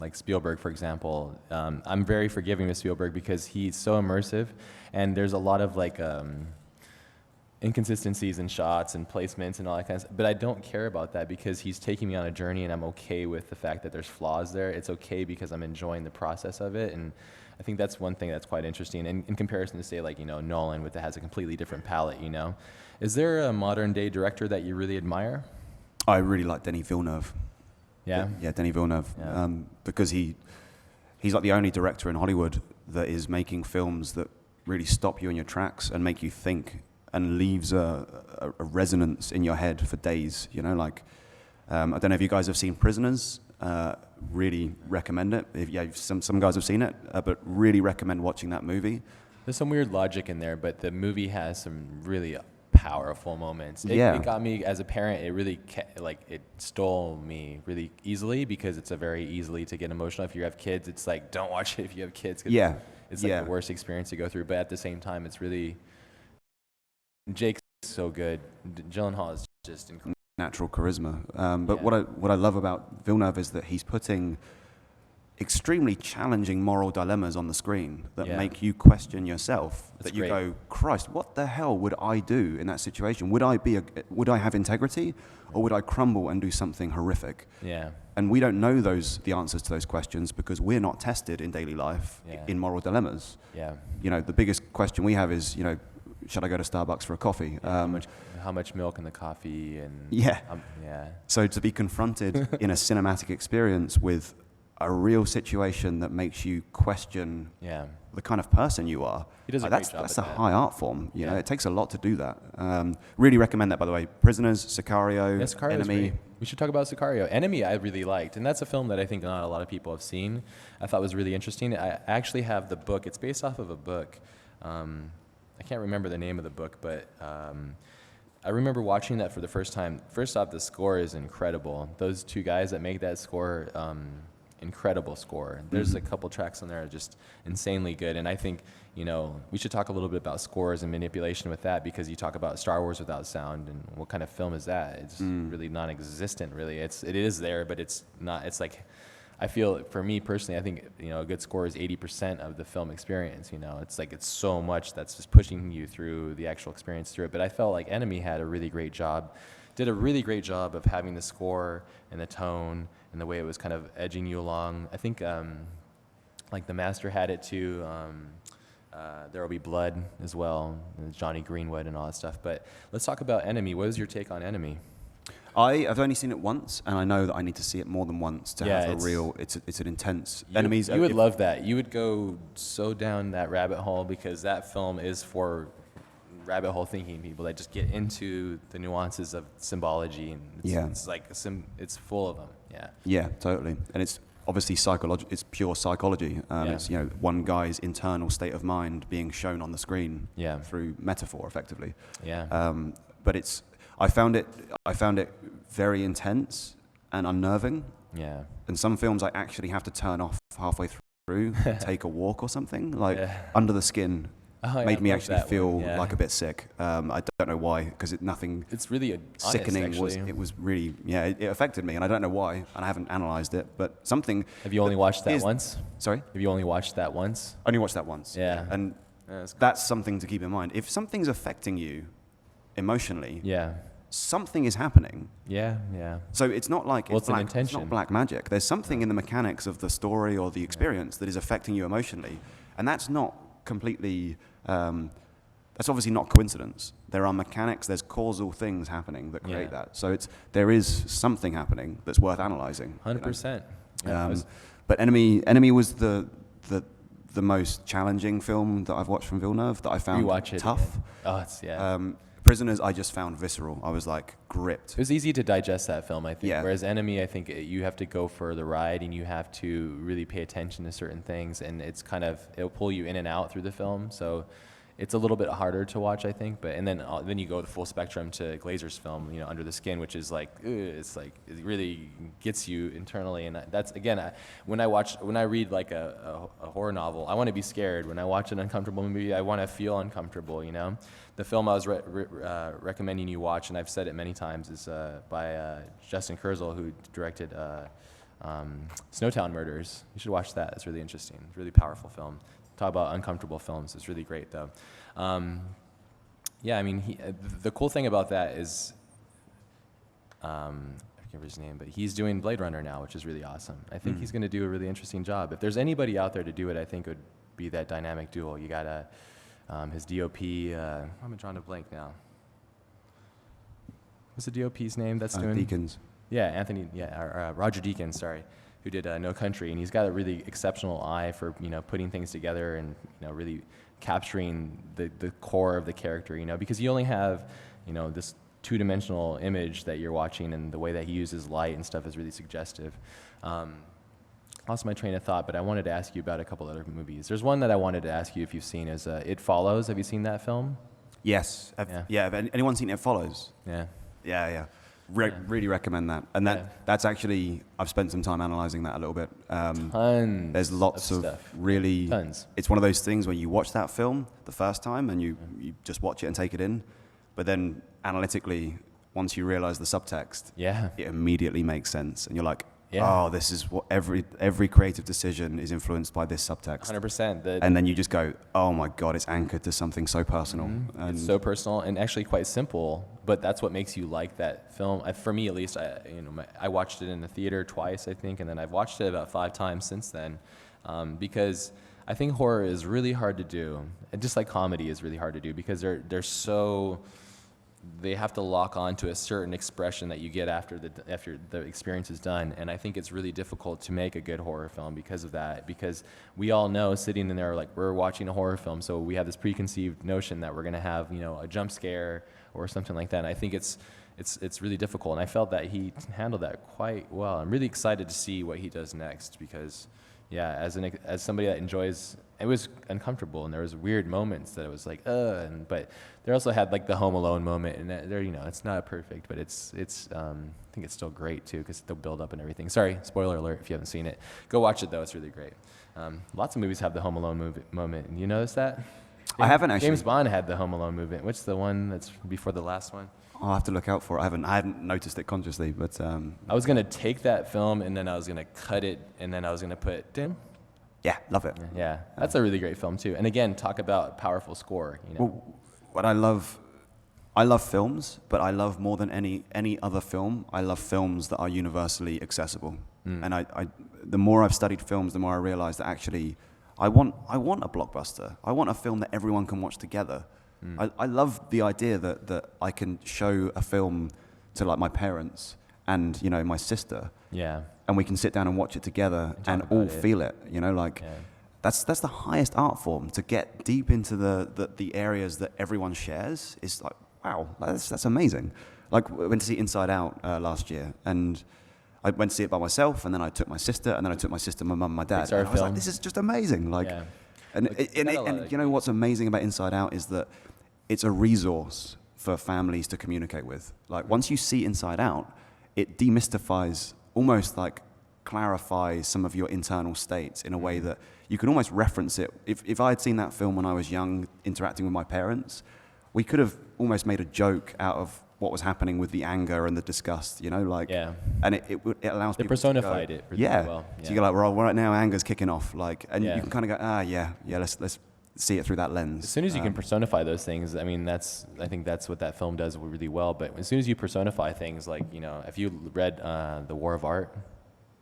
like Spielberg, for example, I'm very forgiving with Spielberg because he's so immersive, and there's a lot of like inconsistencies in shots and placements and all that kind of stuff. But I don't care about that because he's taking me on a journey, and I'm okay with the fact that there's flaws there. It's okay because I'm enjoying the process of it, and I think that's one thing that's quite interesting in comparison to say like, Nolan that has a completely different palette, Is there a modern day director that you really admire? I really like Denis Villeneuve. Yeah? Yeah, Denis Villeneuve. Yeah. Because he's like the only director in Hollywood that is making films that really stop you in your tracks and make you think and leaves a resonance in your head for days, I don't know if you guys have seen Prisoners. Really recommend it. Some guys have seen it, but really recommend watching that movie. There's some weird logic in there, but the movie has some really powerful moments. It got me as a parent. It really it stole me really easily because it's a very easily to get emotional. If you have kids, it's like don't watch it if you have kids. 'Cause it's like the worst experience to go through. But at the same time, it's really Jake's so good. Gyllenhaal is just incredible. Natural charisma. But what I love about Villeneuve is that he's putting extremely challenging moral dilemmas on the screen that make you question yourself. That's that you great. go, Christ, what the hell would I do in that situation? Would I have integrity, or would I crumble and do something horrific? Yeah. And we don't know the answers to those questions because we're not tested in daily life in moral dilemmas. Yeah. The biggest question we have is, should I go to Starbucks for a coffee? How much milk in the coffee and yeah. Yeah. So to be confronted in a cinematic experience with a real situation that makes you question the kind of person you are. He does a that's great job that's at a that. high art form. You know, Yeah. it takes a lot to do that. Really recommend that, by the way. Prisoners, Sicario, Yeah, Sicario's Enemy. great. We should talk about Sicario. Enemy I really liked, and that's a film that I think not a lot of people have seen. I thought was really interesting. I actually have the book. It's based off of a book. I can't remember the name of the book, but I remember watching that for the first time. First off, the score is incredible. Those two guys that make that score, incredible score. There's a couple tracks on there that are just insanely good, and I think, you know, we should talk a little bit about scores and manipulation with that, because you talk about Star Wars without sound, and what kind of film is that? It's really non-existent, really. It is there, but it's not. It's like, I feel, for me personally, I think, you know, a good score is 80% of the film experience. You know, it's like, it's so much that's just pushing you through the actual experience through it. But I felt like Enemy had a really great job, did a really great job of having the score and the tone and the way it was kind of edging you along. I think like The Master had it too. There Will Be Blood as well, Johnny Greenwood and all that stuff. But let's talk about Enemy. What was your take on Enemy? I've only seen it once, and I know that I need to see it more than once to have a real. It's an intense. Enemies. You would love that. You would go so down that rabbit hole, because that film is for rabbit hole thinking people that just get into the nuances of symbology, and it's like it's full of them. Yeah. Yeah, totally. And it's obviously psychology. It's pure psychology. It's, you know, one guy's internal state of mind being shown on the screen. Yeah. Through metaphor, effectively. Yeah. But it's. I found it very intense and unnerving. Yeah. And some films I actually have to turn off halfway through, take a walk or something. Like Under the Skin made me actually feel like a bit sick. I don't know why, because nothing. It's really sickening. Honest, it was really it affected me, and I don't know why, and I haven't analyzed it, but something. Have you only watched that once? Sorry. Have you only watched that once? I only watched that once. Yeah. And That's cool. that's something to keep in mind. If something's affecting you emotionally, Yeah. something is happening. Yeah. Yeah. So it's not like Well, it's an it's intention. not black magic. There's something in the mechanics of the story or the experience that is affecting you emotionally, and that's not completely. That's obviously not coincidence. There are mechanics. There's causal things happening that create that. So there is something happening that's worth analyzing. 100%. But Enemy was the most challenging film that I've watched from Villeneuve that I found tough. Again. Oh, it's Prisoners, I just found visceral. I was like gripped. It was easy to digest that film, I think. Yeah. Whereas Enemy, I think you have to go for the ride, and you have to really pay attention to certain things, and it'll pull you in and out through the film. So it's a little bit harder to watch, I think. But then you go the full spectrum to Glazer's film, you know, Under the Skin, which is like, it's like, it really gets you internally. And that's, again, when I read like a horror novel, I want to be scared. When I watch an uncomfortable movie, I want to feel uncomfortable, you know. The film I was recommending you watch, and I've said it many times, is by Justin Kurzel, who directed Snowtown Murders. You should watch that. It's really interesting. It's a really powerful film. Talk about uncomfortable films. It's really great, though. Yeah, I mean, the cool thing about that is, I can't remember his name, but he's doing Blade Runner now, which is really awesome. I think he's going to do a really interesting job. If there's anybody out there to do it, I think it would be that dynamic duo. You got his DOP. I'm drawing a blank now. What's the DOP's name that's doing? Deakins. Yeah, Anthony. Yeah, or Roger Deakins. Sorry, who did No Country, and he's got a really exceptional eye for, you know, putting things together and, you know, really capturing the core of the character. You know, because you only have, you know, this two-dimensional image that you're watching, and the way that he uses light and stuff is really suggestive. Lost my train of thought, but I wanted to ask you about a couple other movies. There's one that I wanted to ask you if you've seen, is It Follows. Have you seen that film? Yes. Have anyone seen It Follows? Yeah. Yeah. Really recommend that. And that's actually, I've spent some time analyzing that a little bit. Tons. There's lots of stuff. really. Tons. It's one of those things where you watch that film the first time and you just watch it and take it in, but then analytically, once you realize the subtext, it immediately makes sense, and you're like, oh, this is what every creative decision is influenced by this subtext. 100%. And then you just go, oh my God, it's anchored to something so personal. And it's so personal and actually quite simple, but that's what makes you like that film. For me, at least, I watched it in the theater twice, I think, and then I've watched it about 5 times since then, because I think horror is really hard to do, and just like comedy is really hard to do, because they're so they have to lock on to a certain expression that you get after the experience is done. And I think it's really difficult to make a good horror film because of that. Because we all know sitting in there, like, we're watching a horror film, so we have this preconceived notion that we're going to have, you know, a jump scare or something like that. And I think it's really difficult. And I felt that he handled that quite well. I'm really excited to see what he does next because, yeah, as somebody that enjoys, it was uncomfortable and there was weird moments that it was like, but they also had like the Home Alone moment, and there, you know, it's not perfect, but it's I think it's still great too because the build up and everything. Sorry, spoiler alert if you haven't seen it. Go watch it though; it's really great. Lots of movies have the Home Alone moment. You notice that? I haven't actually. James Bond had the Home Alone movement. What's the one that's before the last one? I'll have to look out for it. I hadn't noticed it consciously, but I was gonna take that film and then I was gonna cut it and then I was gonna put Dim. yeah, love it. Yeah, that's a really great film too. And again, talk about powerful score. You know, Well, what I love films, but I love more than any other film. I love films that are universally accessible. And the more I've studied films, the more I realize that actually, I want a blockbuster. I want a film that everyone can watch together. I love the idea that I can show a film to like my parents and, you know, my sister. yeah, And we can sit down and watch it together and talk all about it. feel it, you know, like Yeah. that's the highest art form. To get deep into the areas that everyone shares is like, wow, that's amazing. Like, I went to see Inside Out last year, and I went to see it by myself, and then I took my sister, and then I took my sister, my mum, and my dad. Pixar And I was like, film. this is just amazing. Like, Yeah. and Like, got a lot of- you know what's amazing about Inside Out is that it's a resource for families to communicate with. Like, once you see Inside Out, it demystifies, almost like clarifies some of your internal states in a way that you can almost reference it. If I had seen that film when I was young, interacting with my parents, we could have almost made a joke out of what was happening with the anger and the disgust, you know, like, Yeah. and it allows They people personified to go, it really yeah. well, So yeah. you go like, well, right now anger's kicking off, like, and Yeah. you can kind of go, yeah, let's see it through that lens. As soon as you can personify those things, I mean, I think that's what that film does really well. But as soon as you personify things, like, you know, if you read The War of Art,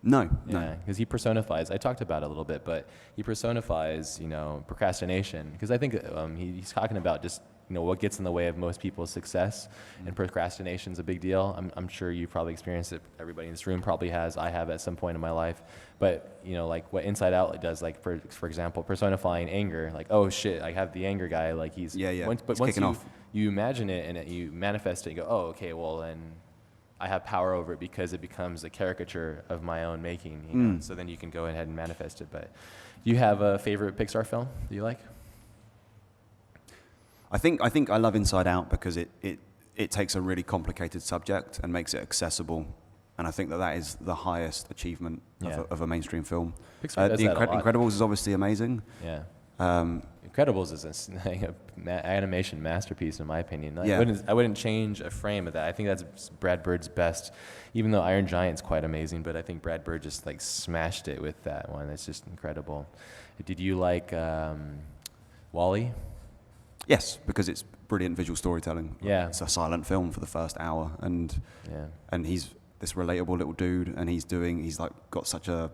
No. yeah, because he personifies. I talked about it a little bit, but he personifies, you know, procrastination. Because I think he's talking about just, you know, what gets in the way of most people's success, and procrastination's a big deal. I'm sure you probably experienced it. Everybody in this room probably has. I have at some point in my life. But, you know, like what Inside Out does, like for example, personifying anger. Like, oh shit, I have the anger guy. Like he's Yeah. But He's once kicking off. you imagine it and you manifest it, you go, oh, okay, well then I have power over it because it becomes a caricature of my own making. You know? So then you can go ahead and manifest it. But do you have a favorite Pixar film that you like? I think I love Inside Out because it takes a really complicated subject and makes it accessible, and I think that is the highest achievement Yeah. of a mainstream film. Pixar does The that a lot. Incredibles is obviously amazing. Yeah. Um, Incredibles is a animation masterpiece in my opinion. Yeah. I wouldn't change a frame of that. I think that's Brad Bird's best, even though Iron Giant's quite amazing, but I think Brad Bird just like smashed it with that one. It's just incredible. Did you like Wall-E? yes, because it's brilliant visual storytelling. Yeah. It's a silent film for the first hour, and Yeah. he's this relatable little dude, and he's like got such a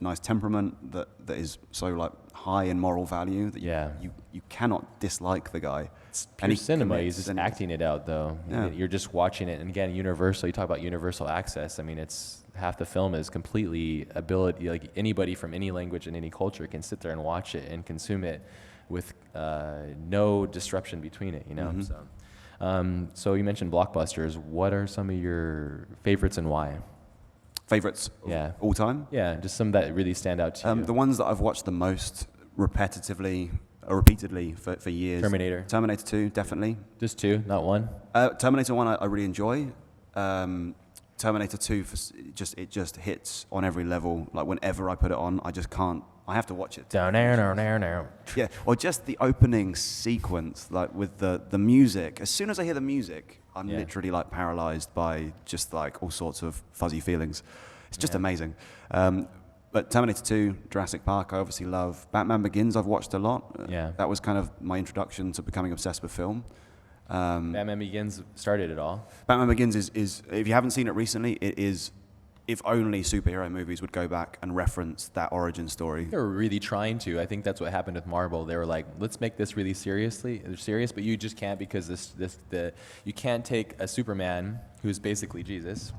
nice temperament that is so like high in moral value that you cannot dislike the guy. It's And pure he cinema. commits He's just and- acting it out, though. Yeah. You're just watching it, and again, universal. You talk about universal access. I mean, it's half the film is completely ability. Like anybody from any language and any culture can sit there and watch it and consume it with no disruption between it. You know. So you mentioned blockbusters. What are some of your favorites and why? Favorites Yeah. of all time? Yeah, just some that really stand out to you. The ones that I've watched the most repeatedly for years. Terminator. Terminator 2, definitely. Just two, not one. Terminator 1 I really enjoy. Terminator 2 it just hits on every level. Like whenever I put it on, I just can't. I have to watch it. Down there. Yeah, or just the opening sequence, like with the music. As soon as I hear the music, I'm Yeah. literally like paralyzed by just like all sorts of fuzzy feelings. It's just Yeah. amazing. But Terminator 2, Jurassic Park, I obviously love. Batman Begins, I've watched a lot. Yeah. That was kind of my introduction to becoming obsessed with film. Batman Begins started it all. Batman Begins is if you haven't seen it recently, it is if only superhero movies would go back and reference that origin story. They were really trying to. I think that's what happened with Marvel. They were like, let's make this really serious, but you just can't, because you can't take a Superman who's basically Jesus,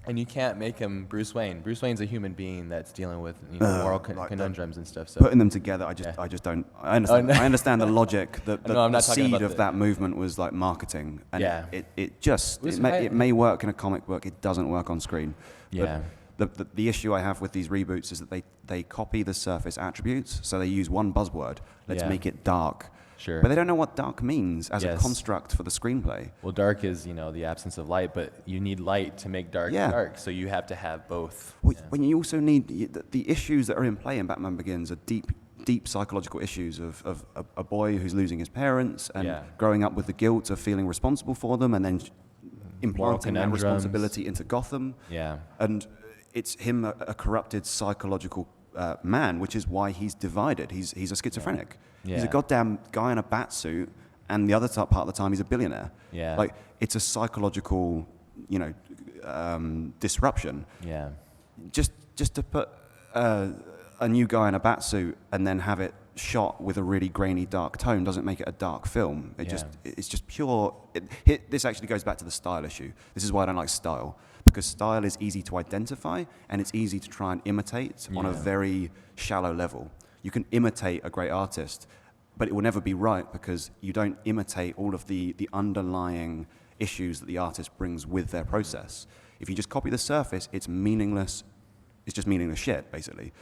and you can't make him Bruce Wayne. Bruce Wayne's a human being that's dealing with moral conundrums and stuff. So putting them together, I just don't. I understand. I understand the logic. The I'm not talking seed about of that movement was like marketing, and Yeah. it may work in a comic book. It doesn't work on screen. Yeah. But the issue I have with these reboots is that they copy the surface attributes, so they use one buzzword. Let's Yeah. make it dark. Sure. But they don't know what dark means as a Yes. construct for the screenplay. Well, dark is, the absence of light, but you need light to make dark Yeah. dark, so you have to have both. When you also need the issues that are in play in Batman Begins are deep psychological issues of a boy who's losing his parents and Yeah. growing up with the guilt of feeling responsible for them, and then implanting that conundrums. responsibility into Gotham. Yeah. And it's him, a corrupted psychological man, which is why he's divided. He's a schizophrenic. Yeah. He's a goddamn guy in a bat suit, and the other part of the time he's a billionaire. Yeah. Like, it's a psychological, disruption. Yeah. Just to put a new guy in a bat suit and then have it shot with a really grainy, dark tone doesn't make it a dark film. It's just pure. This actually goes back to the style issue. This is why I don't like style, because style is easy to identify and it's easy to try and imitate on a very shallow level. You can imitate a great artist, but it will never be right because you don't imitate all of the underlying issues that the artist brings with their process. If you just copy the surface, it's meaningless. It's just meaningless shit, basically.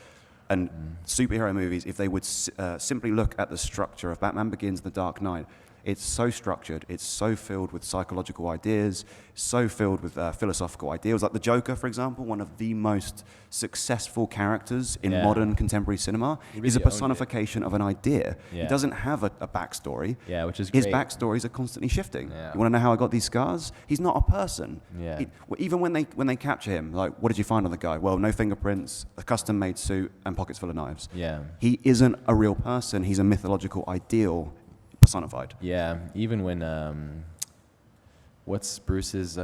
And superhero movies, if they would simply look at the structure of Batman Begins, The Dark Knight, it's so structured, it's so filled with psychological ideas, so filled with philosophical ideals. Like the Joker, for example, one of the most successful characters in modern contemporary cinema, really is a owned it. personification of an idea. Yeah. He doesn't have a backstory. Yeah, which is His great. backstories are constantly shifting. Yeah. You want to know how I got these scars? He's not a person. Yeah. Even when they capture him, like, what did you find on the guy? Well, no fingerprints, a custom-made suit, and pockets full of knives. Yeah. He isn't a real person. He's a mythological ideal personified. Yeah, even when what's Bruce's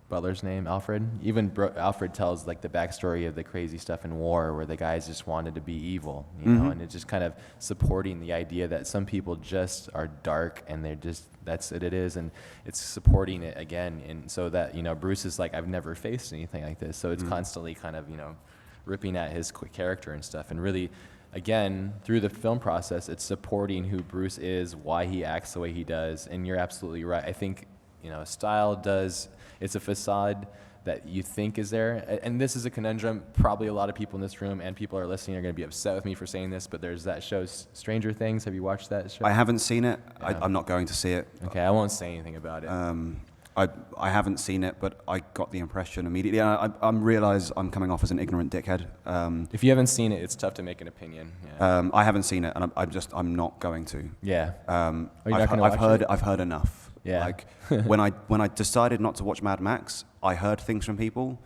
butler's name? Alfred. Even Alfred tells like the backstory of the crazy stuff in war, where the guys just wanted to be evil, know, and it's just kind of supporting the idea that some people just are dark and they're just that's what it is, and it's supporting it again, and so that Bruce is like, I've never faced anything like this, so it's constantly kind of ripping at his character and stuff, and really. Again, through the film process, it's supporting who Bruce is, why he acts the way he does, and you're absolutely right. I think, style it's a facade that you think is there, and this is a conundrum. Probably a lot of people in this room and people are listening are going to be upset with me for saying this, but there's that show, Stranger Things. Have you watched that show? I haven't seen it. Yeah. I'm not going to see it. Okay, I won't say anything about it. I haven't seen it, but I got the impression immediately. And I realize I'm coming off as an ignorant dickhead. If you haven't seen it, it's tough to make an opinion. Yeah. I haven't seen it, and I'm not going to. Yeah. Are you not gonna I've watch heard it? I've heard enough. Yeah. Like when I decided not to watch Mad Max, I heard things from people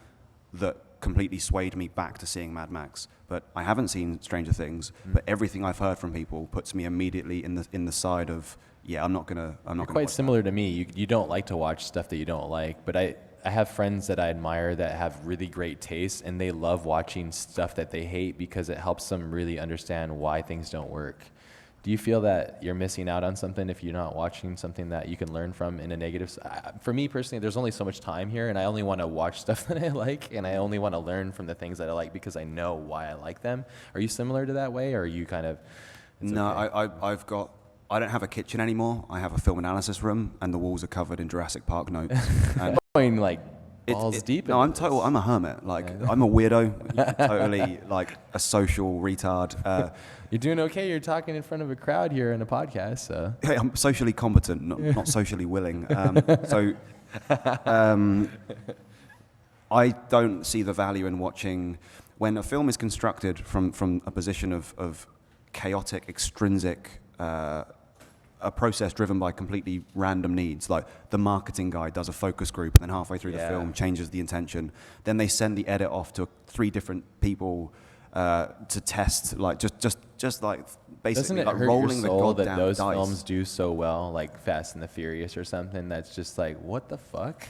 that completely swayed me back to seeing Mad Max. But I haven't seen Stranger Things. But everything I've heard from people puts me immediately in the side of. Yeah, I'm not gonna. You're quite similar to me. You don't like to watch stuff that you don't like, but I have friends that I admire that have really great taste, and they love watching stuff that they hate because it helps them really understand why things don't work. Do you feel that you're missing out on something if you're not watching something that you can learn from in a negative? For me personally, there's only so much time here, and I only want to watch stuff that I like, and I only want to learn from the things that I like because I know why I like them. Are you similar to that way, or are you kind of? No, Okay. I don't have a kitchen anymore. I have a film analysis room, and the walls are covered in Jurassic Park notes. And Going like balls deep. No, into this. I'm a hermit. Like, I'm a weirdo, totally like a social retard. You're doing okay. You're talking in front of a crowd here in a podcast. So. I'm socially competent, not socially willing. I don't see the value in watching when a film is constructed from a position of chaotic, extrinsic. A process driven by completely random needs. Like the marketing guy does a focus group, and then halfway through the film changes the intention. Then they send the edit off to 3 different people to test. Like just like basically Doesn't it like hurt rolling your soul the that goddamn those dice. films do so well, like Fast and the Furious or something? That's just like, what the fuck?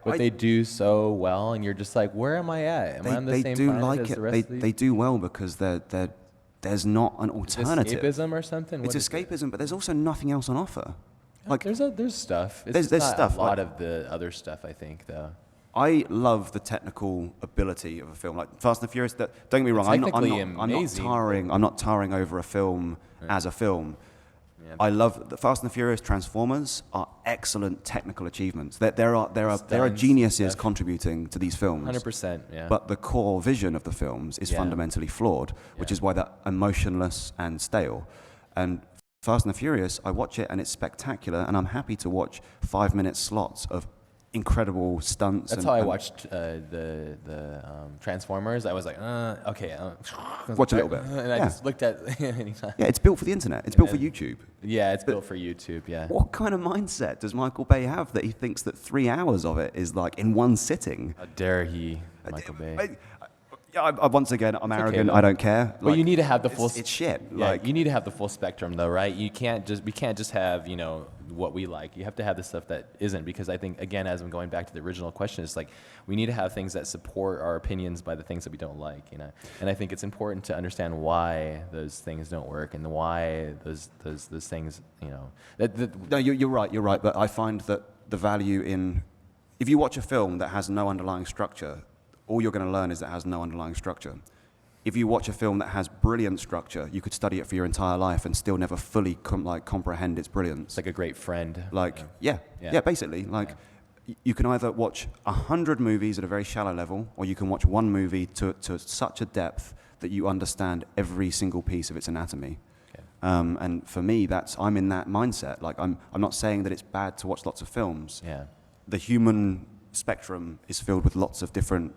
but they do so well, and you're just like, where am I at? Am I on the same planet as the rest of these? They do well because there's not an alternative. Escapism or something? It's escapism, but there's also nothing else on offer. Like there's stuff. There's not stuff. A lot of the other stuff, I think, though. I love the technical ability of a film, like Fast and Furious. Don't get me wrong. I'm not tiring over a film as a film. Yeah. I love the Fast and Furious. Transformers are excellent technical achievements. There are geniuses contributing to these films. 100%. Yeah. But the core vision of the films is fundamentally flawed, which is why they're emotionless and stale. And Fast and the Furious, I watch it and it's spectacular, and I'm happy to watch 5-minute slots of incredible stunts. That's how I watched the Transformers. I was like, okay. Watch a little bit. And I just looked at Yeah, it's built for the internet. It's built for YouTube. Yeah, it's built for YouTube, yeah. What kind of mindset does Michael Bay have that he thinks that 3 hours of it is like in one sitting? How dare he, Michael Bay. Once again, I'm arrogant. I don't care. Well, you need to have the full. It's shit. Yeah, you need to have the full spectrum, though, right? We can't just have what we like. You have to have the stuff that isn't, because I think, again, as I'm going back to the original question, it's like we need to have things that support our opinions by the things that we don't like, And I think it's important to understand why those things don't work and why those things, No, you're right. You're right. But I find that the value in, if you watch a film that has no underlying structure, all you're going to learn is that it has no underlying structure. If you watch a film that has brilliant structure, you could study it for your entire life and still never fully comprehend its brilliance. It's like a great friend. Basically. You can either watch 100 movies at a very shallow level, or you can watch one movie to such a depth that you understand every single piece of its anatomy. Okay. And for me, I'm in that mindset. Like I'm not saying that it's bad to watch lots of films. Yeah. The human spectrum is filled with lots of different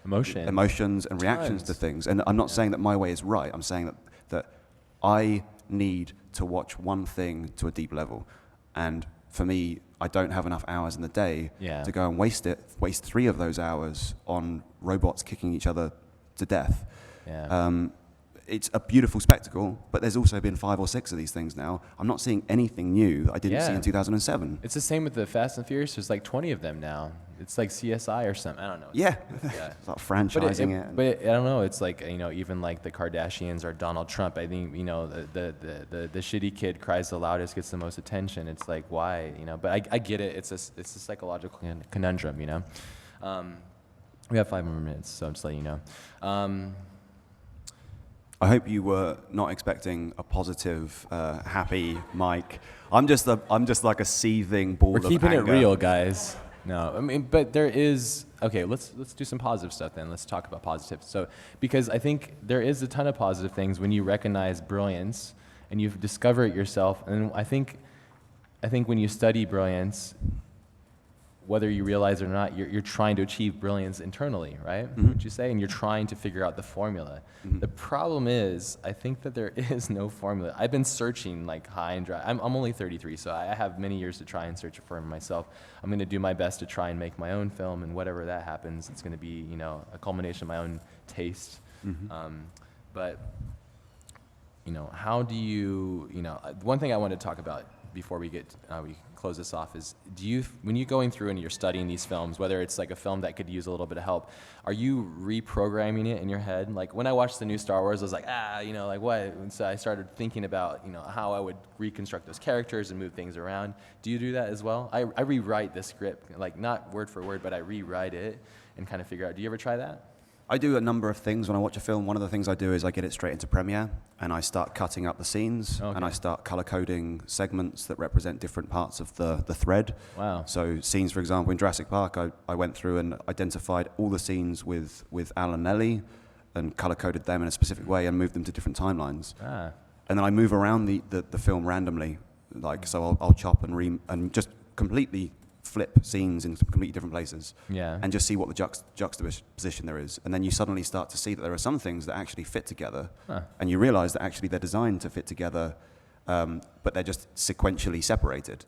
emotions and reactions to things. And I'm not saying that my way is right. I'm saying that I need to watch one thing to a deep level. And for me, I don't have enough hours in the day to go and waste 3 of those hours on robots kicking each other to death. Yeah. It's a beautiful spectacle, but there's also been 5 or 6 of these things now. I'm not seeing anything new that I didn't see in 2007. It's the same with the Fast and Furious. There's like 20 of them now. It's like CSI or something. I don't know. It's like franchising it. But I don't know. It's like, even like the Kardashians or Donald Trump. I think, the shitty kid cries the loudest, gets the most attention. It's like, why? But I get it. It's a psychological conundrum. We have 5 more minutes, so I'm just letting you know. I hope you were not expecting a positive, happy Mike. I'm just like a seething ball of anger. We're keeping it real, guys. No, I mean, but there is. Okay, let's do some positive stuff then. Let's talk about positive. So, because I think there is a ton of positive things when you recognize brilliance and you discover it yourself. And I think when you study brilliance, whether you realize it or not, you're trying to achieve brilliance internally, right? Mm-hmm. Would you say? And you're trying to figure out the formula. Mm-hmm. The problem is, I think that there is no formula. I've been searching like high and dry. I'm only 33, so I have many years to try and search for myself. I'm going to do my best to try and make my own film, and whatever that happens, it's going to be, a culmination of my own taste. Mm-hmm. But how do you, one thing I want to talk about before we close this off is, when you're going through and you're studying these films, whether it's like a film that could use a little bit of help, are you reprogramming it in your head? Like when I watched the new Star Wars, I was like, like what? And so I started thinking about, how I would reconstruct those characters and move things around. Do you do that as well? I rewrite the script, like not word for word, but I rewrite it and kind of figure out. Do you ever try that? I do a number of things when I watch a film. One of the things I do is I get it straight into Premiere, and I start cutting up the scenes, and I start color coding segments that represent different parts of the thread. Wow. So scenes, for example, in Jurassic Park, I went through and identified all the scenes with Al and Ellie and color coded them in a specific way and moved them to different timelines. Ah. And then I move around the film randomly. So I'll chop and just completely flip scenes in completely different places, and just see what the juxtaposition there is. And then you suddenly start to see that there are some things that actually fit together, and you realize that actually they're designed to fit together, but they're just sequentially separated.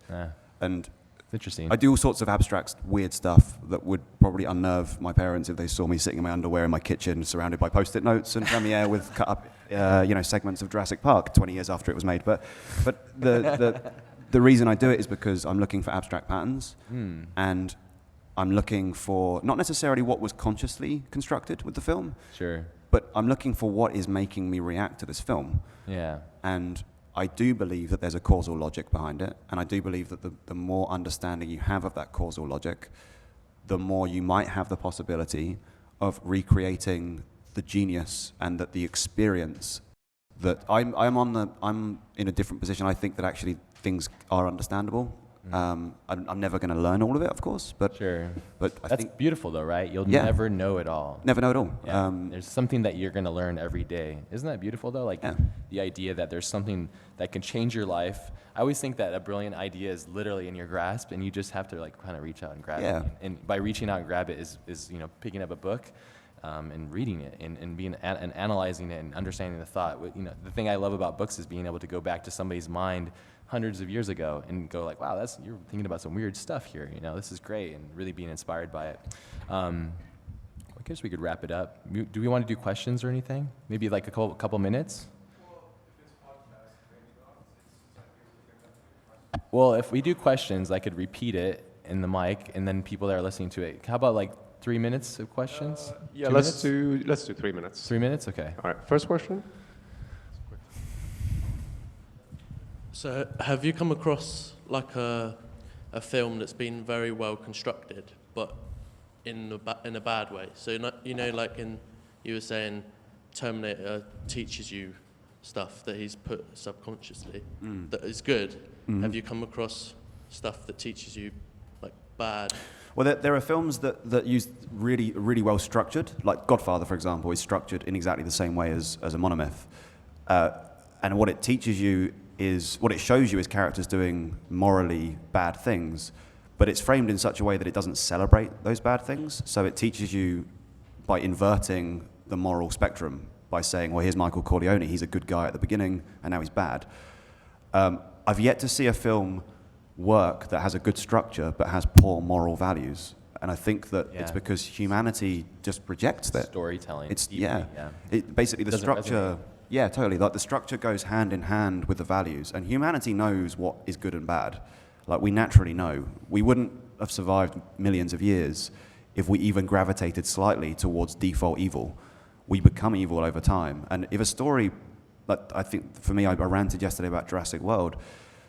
And interesting. I do all sorts of abstract, weird stuff that would probably unnerve my parents if they saw me sitting in my underwear in my kitchen surrounded by Post-it notes and Premiere with cut up segments of Jurassic Park 20 years after it was made. But the reason I do it is because I'm looking for abstract patterns, and I'm looking for not necessarily what was consciously constructed with the film, Sure. but I'm looking for what is making me react to this film. Yeah. And I do believe that there's a causal logic behind it, and I do believe that the more understanding you have of that causal logic, the more you might have the possibility of recreating the genius and that the experience that I'm in a different position. I think that actually things are understandable. I'm never going to learn all of it, of course, but Sure. But I That's think beautiful, though, right? You'll Yeah. never know it all. never know it all. Yeah. There's something that you're going to learn every day. Isn't that beautiful, though? Like Yeah. the idea that there's something that can change your life. I always think that a brilliant idea is literally in your grasp, and you just have to like kind of reach out and grab Yeah. it. And by reaching out and grab it is picking up a book and reading it and being and analyzing it and understanding the thought. The thing I love about books is being able to go back to somebody's mind hundreds of years ago and go like, wow, you're thinking about some weird stuff here. This is great, and really being inspired by it. I guess we could wrap it up. Do we want to do questions or anything? Maybe like a couple minutes? Well, if we do questions, I could repeat it in the mic, and then people that are listening to it. How about like 3 minutes of questions? Yeah, 2 let's minutes? do 3 minutes. 3 minutes? Okay. All right, first question. So have you come across like a film that's been very well constructed, but in a bad way? So like you were saying, Terminator teaches you stuff that he's put subconsciously that is good. Have you come across stuff that teaches you like bad? Well, there are films that use really, really well structured, like Godfather, for example, is structured in exactly the same way as a monomyth. And what it teaches you what it shows you is characters doing morally bad things, but it's framed in such a way that it doesn't celebrate those bad things. So it teaches you by inverting the moral spectrum, by saying, well, here's Michael Corleone, he's a good guy at the beginning, and now he's bad. I've yet to see a film work that has a good structure but has poor moral values. And I think that it's because humanity just rejects that. Storytelling. It's deeply, basically the Doesn't structure. resonate. Yeah, totally. Like the structure goes hand in hand with the values, and humanity knows what is good and bad. Like we naturally know. We wouldn't have survived millions of years if we even gravitated slightly towards default evil. We become evil over time. And if a story, like I think for me, I ranted yesterday about Jurassic World.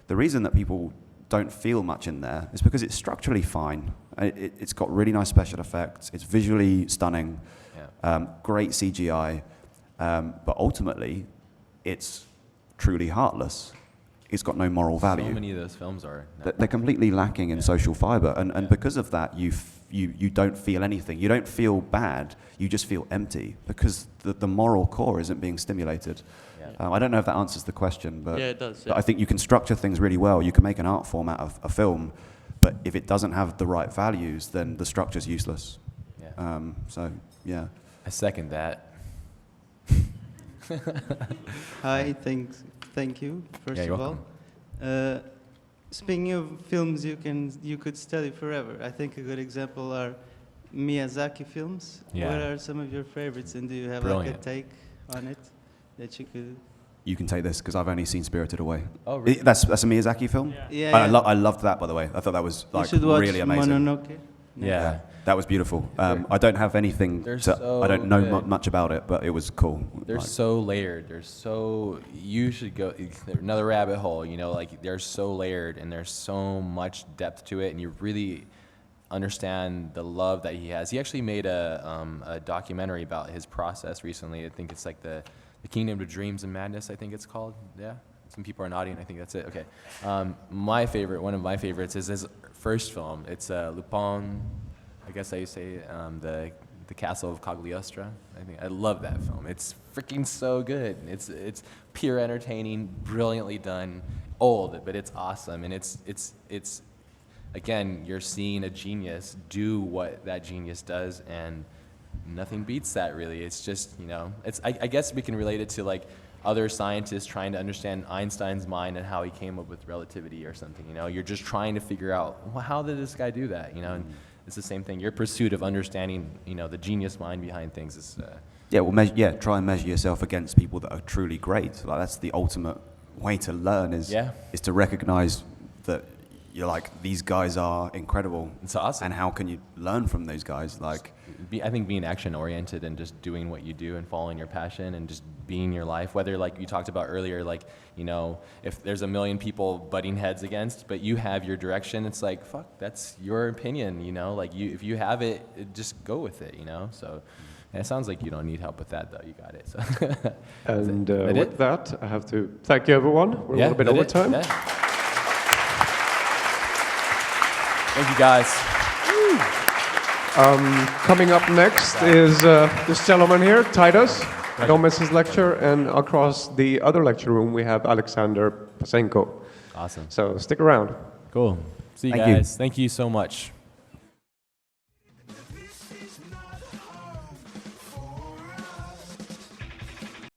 The reason that people don't feel much in there is because it's structurally fine. It's got really nice special effects. It's visually stunning. Great CGI. But ultimately, it's truly heartless. It's got no moral value. So many of those films are. They're completely lacking in social fiber. And because of that, you don't feel anything. You don't feel bad. You just feel empty because the moral core isn't being stimulated. Yeah. I don't know if that answers the question, but, Yeah, it does, but I think you can structure things really well. You can make an art form out of a film, but if it doesn't have the right values, then the structure's useless. Yeah. So, yeah. I second that. Hi, thank you, first Yeah, you're of all. Speaking of films you could study forever, I think a good example are Miyazaki films. Yeah. What are some of your favorites, and do you have Brilliant. like a take on it that you could... You can take this because I've only seen Spirited Away. Oh, really? That's a Miyazaki film? Yeah. I loved that, by the way. I thought that was You like should watch really amazing. Mononoke. Yeah. That was beautiful. I don't have anything They're I don't know so good. much about it, but it was cool. They're Like, so layered. You should go another rabbit hole. Like they're so layered and there's so much depth to it, and you really understand the love that he has. He actually made a documentary about his process recently. I think it's like the Kingdom of Dreams and Madness. I think it's called. Yeah. Some people are nodding. I think that's it. Okay. One of my favorites is his first film. It's Lupin. I guess I say the Castle of Cagliostro. I love that film. It's freaking so good. It's pure entertaining, brilliantly done, old, but it's awesome. And it's again, you're seeing a genius do what that genius does, and nothing beats that really. It's just I guess we can relate it to like other scientists trying to understand Einstein's mind and how he came up with relativity or something. You're just trying to figure out, well, how did this guy do that? And it's the same thing. Your pursuit of understanding, the genius mind behind things is. Try and measure yourself against people that are truly great. Like that's the ultimate way to learn is to recognize that you're like, these guys are incredible. It's awesome. And how can you learn from those guys? Like, I think being action oriented and just doing what you do and following your passion and just being your life, whether like you talked about earlier, like, you know, if there's a million people butting heads against, but you have your direction, it's like, fuck, that's your opinion, you know, like if you have it, just go with it, you know? So and it sounds like you don't need help with that though, you got it. So And that with it? that, I have to thank you everyone. We're a little bit that over it? time. Yeah. Thank you guys. Coming up next is this gentleman here, Titus. Don't miss his lecture. And across the other lecture room, we have Alexander Pasenko. Awesome. So stick around. Cool. See you Thank you. guys. Thank you so much.